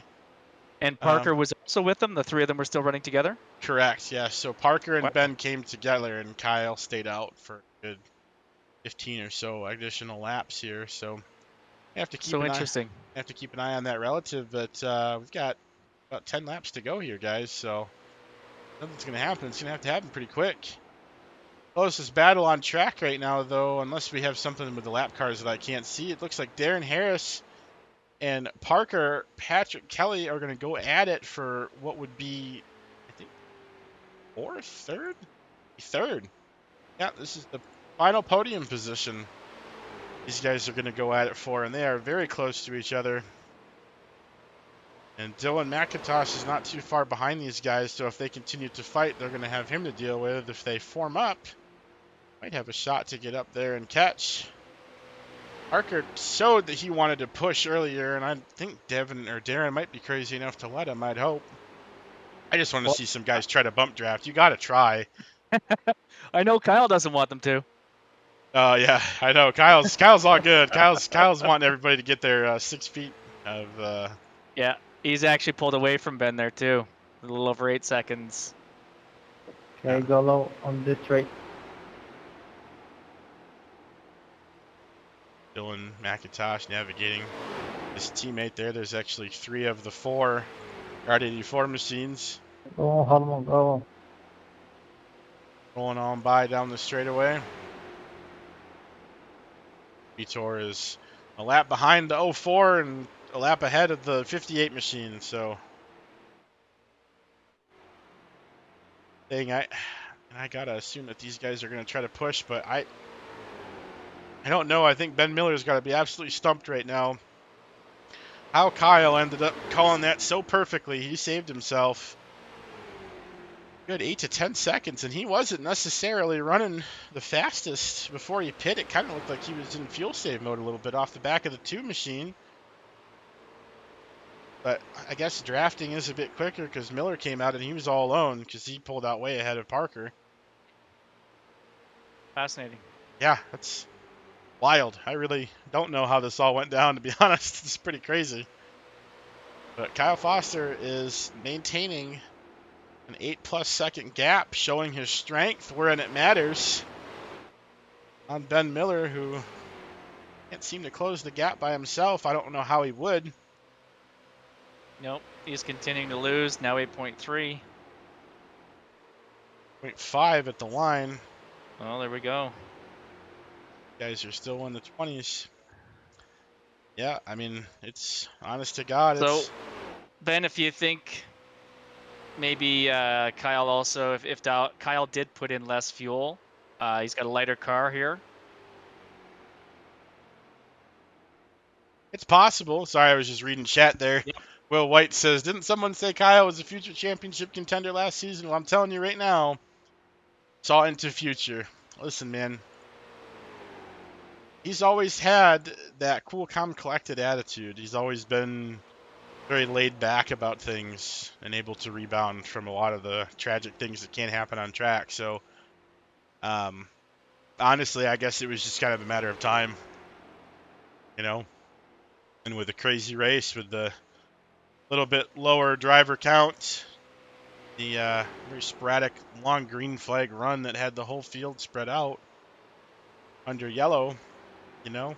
G: And Parker was also with them? The three of them were still running together?
A: Correct, yeah. So Parker and
G: What?
A: Ben came together, and Kyle stayed out for a good 15 or so additional laps here. So you have to keep an eye on that relative. But we've got about 10 laps to go here, guys. So nothing's going to happen. It's going to have to happen pretty quick. Closest battle on track right now, though, unless we have something with the lap cars that I can't see. It looks like Darren Harris and Patrick Kelly are going to go at it for what would be, I think, third. Yeah, this is the final podium position these guys are going to go at it for, and they are very close to each other. And Dylan McIntosh is not too far behind these guys, so if they continue to fight, they're going to have him to deal with. If they form up, might have a shot to get up there and catch. Parker showed that he wanted to push earlier, and I think Darren might be crazy enough to let him, I'd hope. I just want to see some guys try to bump draft. You got to try.
G: I know Kyle doesn't want them to.
A: Oh, yeah, I know. Kyle's all good. Kyle's wanting everybody to get their 6 feet of...
G: Yeah, he's actually pulled away from Ben there, too. A little over 8 seconds.
H: Okay, go low on this straight.
A: Dylan McIntosh navigating his teammate there. There's actually 3 of the 4 R84 machines.
H: Go, Holman, go.
A: Rolling on by down the straightaway. Vitor is a lap behind the 04 and a lap ahead of the 58 machine. So, I gotta assume that these guys are gonna try to push, but I don't know. I think Ben Miller's got to be absolutely stumped right now. How Kyle ended up calling that so perfectly. He saved himself. Good 8 to 10 seconds, and he wasn't necessarily running the fastest before he pit. It kind of looked like he was in fuel save mode a little bit off the back of the 2 machine. But I guess drafting is a bit quicker because Miller came out and he was all alone because he pulled out way ahead of Parker.
G: Fascinating.
A: Yeah, that's wild. I really don't know how this all went down, to be honest. It's pretty crazy. But Kyle Foster is maintaining an 8+ second gap, showing his strength wherein it matters on Ben Miller, who can't seem to close the gap by himself. I don't know how he would.
G: Nope, he's continuing to lose. Now 8.3.
A: 0.5 at the line.
G: Well, there we go.
A: Guys are still in the 20s. Yeah, I mean, it's honest to God.
G: So,
A: It's
G: Ben, if you think maybe Kyle also, if Kyle did put in less fuel, he's got a lighter car here.
A: It's possible. Sorry, I was just reading chat there.
G: Yep.
A: Will White says, didn't someone say Kyle was a future championship contender last season? Well, I'm telling you right now, saw into future. Listen, man. He's always had that cool, calm, collected attitude. He's always been very laid back about things and able to rebound from a lot of the tragic things that can't happen on track. So, honestly, I guess it was just kind of a matter of time, you know? And with a crazy race, with the little bit lower driver count, the very sporadic long green flag run that had the whole field spread out under yellow, you know?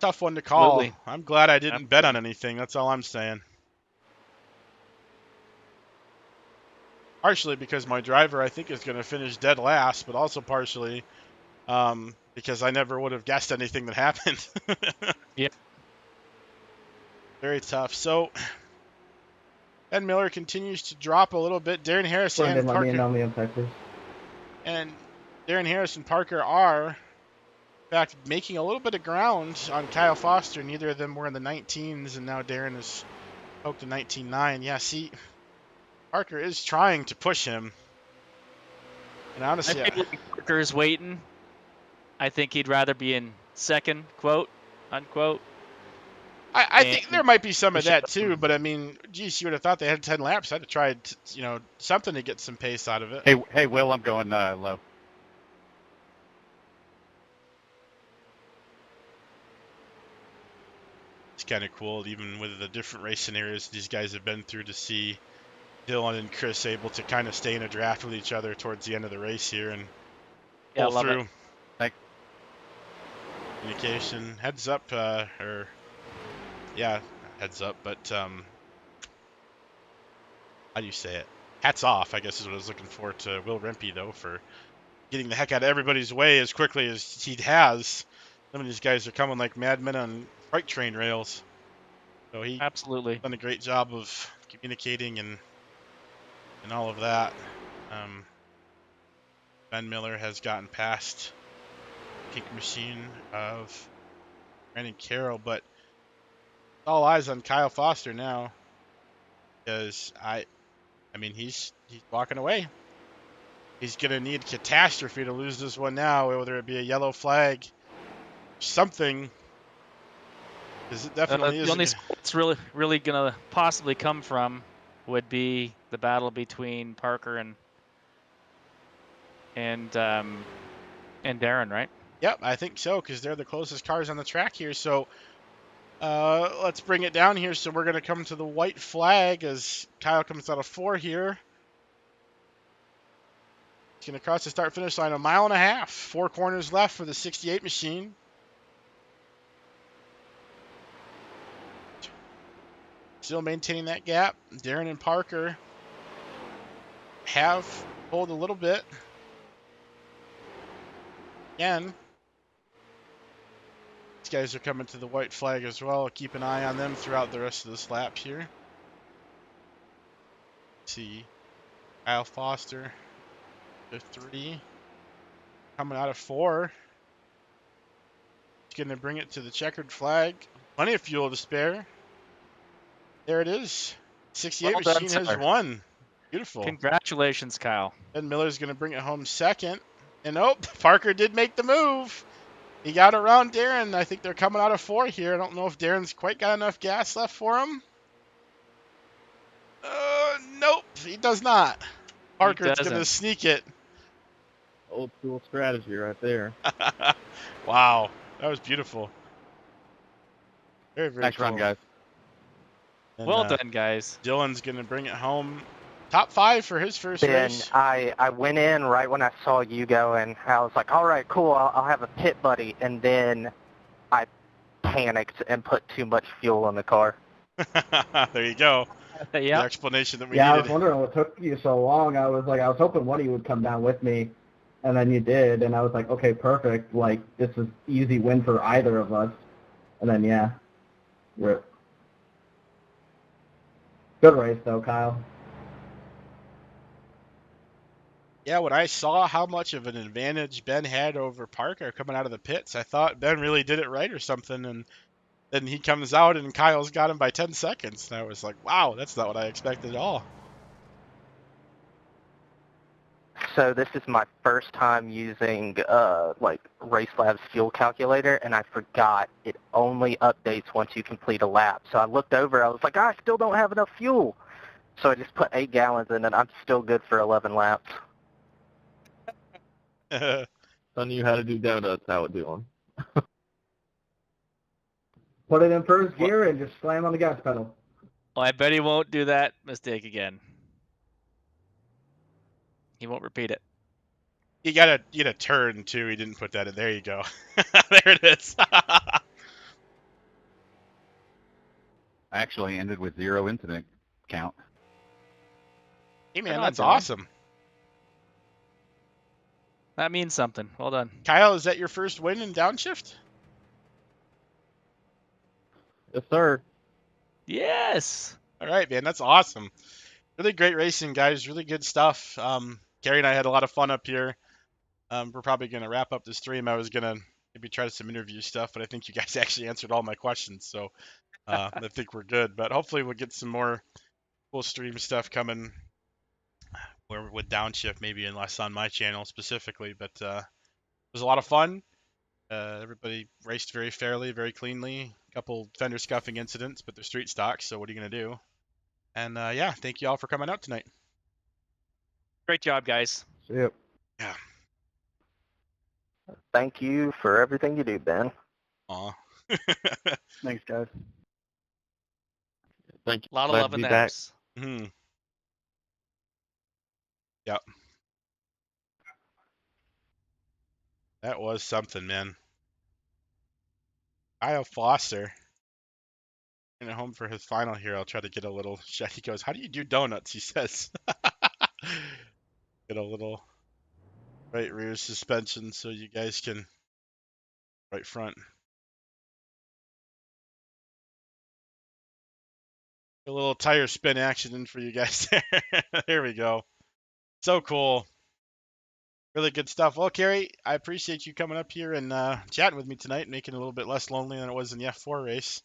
A: Tough one to call.
G: Absolutely.
A: I'm glad I didn't bet on
G: Absolutely.
A: anything. That's all I'm saying. Partially because my driver, I think, is going to finish dead last, but also partially because I never would have guessed anything that happened.
G: Yep.
A: Very tough. So, Ben Miller continues to drop a little bit. Darren Harris and
H: Brendan, let me in
A: Parker
H: on the Untitled.
A: and Darren Harris and Parker are, in fact, making a little bit of ground on Kyle Foster. Neither of them were in the 19s, and now Darren is poked to 19.9. Yeah, see, Parker is trying to push him. And honestly,
G: I feel like Parker's waiting. I think he'd rather be in second, quote, unquote.
A: I think there might be some of
G: push it
A: that
G: up.
A: too, but I mean, geez, you would have thought they had 10 laps. I'd have tried, something to get some pace out of it.
F: Hey, Will, I'm going low.
A: It's kind of cool, even with the different race scenarios these guys have been through, to see Dylan and Chris able to kind of stay in a draft with each other towards the end of the race here and
G: Yeah, I
A: pull
G: love
A: through.
G: it.
A: Communication, heads up, heads up, but how do you say it? Hats off, I guess is what I was looking for, to Will Rempe, though, for getting the heck out of everybody's way as quickly as he has. Some of these guys are coming like madmen on freight train rails. So he
G: Absolutely.
A: done a great job of communicating and all of that. Ben Miller has gotten past Pink Machine of Brandon Carroll, but all eyes on Kyle Foster now, because I mean he's walking away. He's gonna need catastrophe to lose this one now, whether it be a yellow flag, something. Because it definitely
G: The
A: isn't.
G: only spot it's really gonna possibly come from would be the battle between Parker and Darren, right?
A: Yep, I think so, because they're the closest cars on the track here. So let's bring it down here. So we're going to come to the white flag as Kyle comes out of 4 here. He's going to cross the start-finish line, 1.5 miles. 4 corners left for the 68 machine. Still maintaining that gap. Darren and Parker have pulled a little bit. Again, these guys are coming to the white flag as well. Keep an eye on them throughout the rest of this lap here. Let's see, Kyle Foster, 3, coming out of 4. going to bring it to the checkered flag. Plenty of fuel to spare. There it is. 68
B: Well done,
A: Machine has
B: sir.
A: won. Beautiful.
G: Congratulations, Kyle.
A: Ben Miller's going to bring it home second. And oh, Parker did make the move. He got around Darren. I think they're coming out of 4 here. I don't know if Darren's quite got enough gas left for him. Nope, he does not. Parker's going to
G: doesn't.
A: sneak it.
F: Old school strategy right there.
A: Wow, that was beautiful. Very, very
F: Nice
A: cool.
F: run, guys.
A: And,
G: Well done, guys.
A: Dylan's going to bring it home. Top 5 for his first
B: Then
A: race.
B: I went in right when I saw you go, and I was like, all right, cool, I'll have a pit buddy. And then I panicked and put too much fuel in the car.
A: There you go. The
G: Yeah.
A: explanation that we
H: Yeah, I was
A: needed.
H: wondering what took you so long. I was hoping one of you would come down with me, and then you did, and I was like, okay, perfect. Like, this is easy win for either of us. And then, yeah, rip. Good race, though, Kyle.
A: Yeah, when I saw how much of an advantage Ben had over Parker coming out of the pits, I thought Ben really did it right or something. And then he comes out and Kyle's got him by 10 seconds. And I was like, wow, that's not what I expected at all.
B: So this is my first time using like Race Lab's fuel calculator, and I forgot it only updates once you complete a lap. So I looked over, I was like, I still don't have enough fuel. So I just put 8 gallons in, and I'm still good for 11 laps.
F: Son knew how to do donuts, how it doing.
H: Put it in first gear and just slam on the gas pedal.
G: Well, I bet he won't do that mistake again. He won't repeat it.
A: You gotta turn too. He didn't put that in. There you go. There it is.
J: I actually ended with 0 incident count.
A: Hey man,
G: Right on,
A: that's
G: Dylan.
A: awesome.
G: That means something. Well done.
A: Kyle, is that your first win in Downshift?
F: Yes, sir.
G: Yes.
A: All right, man, that's awesome. Really great racing, guys. Really good stuff. Carrie and I had a lot of fun up here. We're probably going to wrap up the stream. I was going to maybe try some interview stuff, but I think you guys actually answered all my questions, so I think we're good. But hopefully we'll get some more full stream stuff coming with Downshift, maybe and less on my channel specifically. But it was a lot of fun. Everybody raced very fairly, very cleanly. A couple fender scuffing incidents, but they're street stock, so what are you going to do? And yeah, thank you all for coming out tonight.
G: Great job, guys.
C: Yep.
A: Yeah.
B: Thank you for everything you do, Ben.
A: Aw.
H: Thanks, guys.
F: Thank you.
G: A lot of
F: Glad
G: love
F: to
G: in
F: be
G: the
F: back.
G: house.
A: Mm-hmm. Yep. That was something, man. Kyle Foster. At home for his final here. I'll try to get a little shot. He goes, how do you do donuts? He says. Get a little right rear suspension so you guys can right front. A little tire spin action in for you guys there. There we go. So cool. Really good stuff. Well, Carrie, I appreciate you coming up here and chatting with me tonight, making it a little bit less lonely than it was in the F4 race.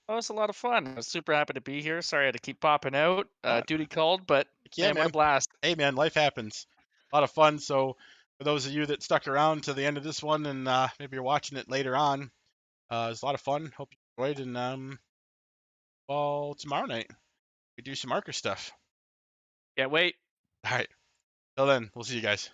G: Oh, it's a lot of fun. I was super happy to be here. Sorry I had to keep popping out. Duty called, but
A: Yeah,
G: man, what a
A: man.
G: blast.
A: Hey, man, life happens. A lot of fun. So for those of you that stuck around to the end of this one and maybe you're watching it later on, it was a lot of fun. Hope you enjoyed. And well, tomorrow night we do some marker stuff.
G: Can't wait.
A: All right. Till then, we'll see you guys.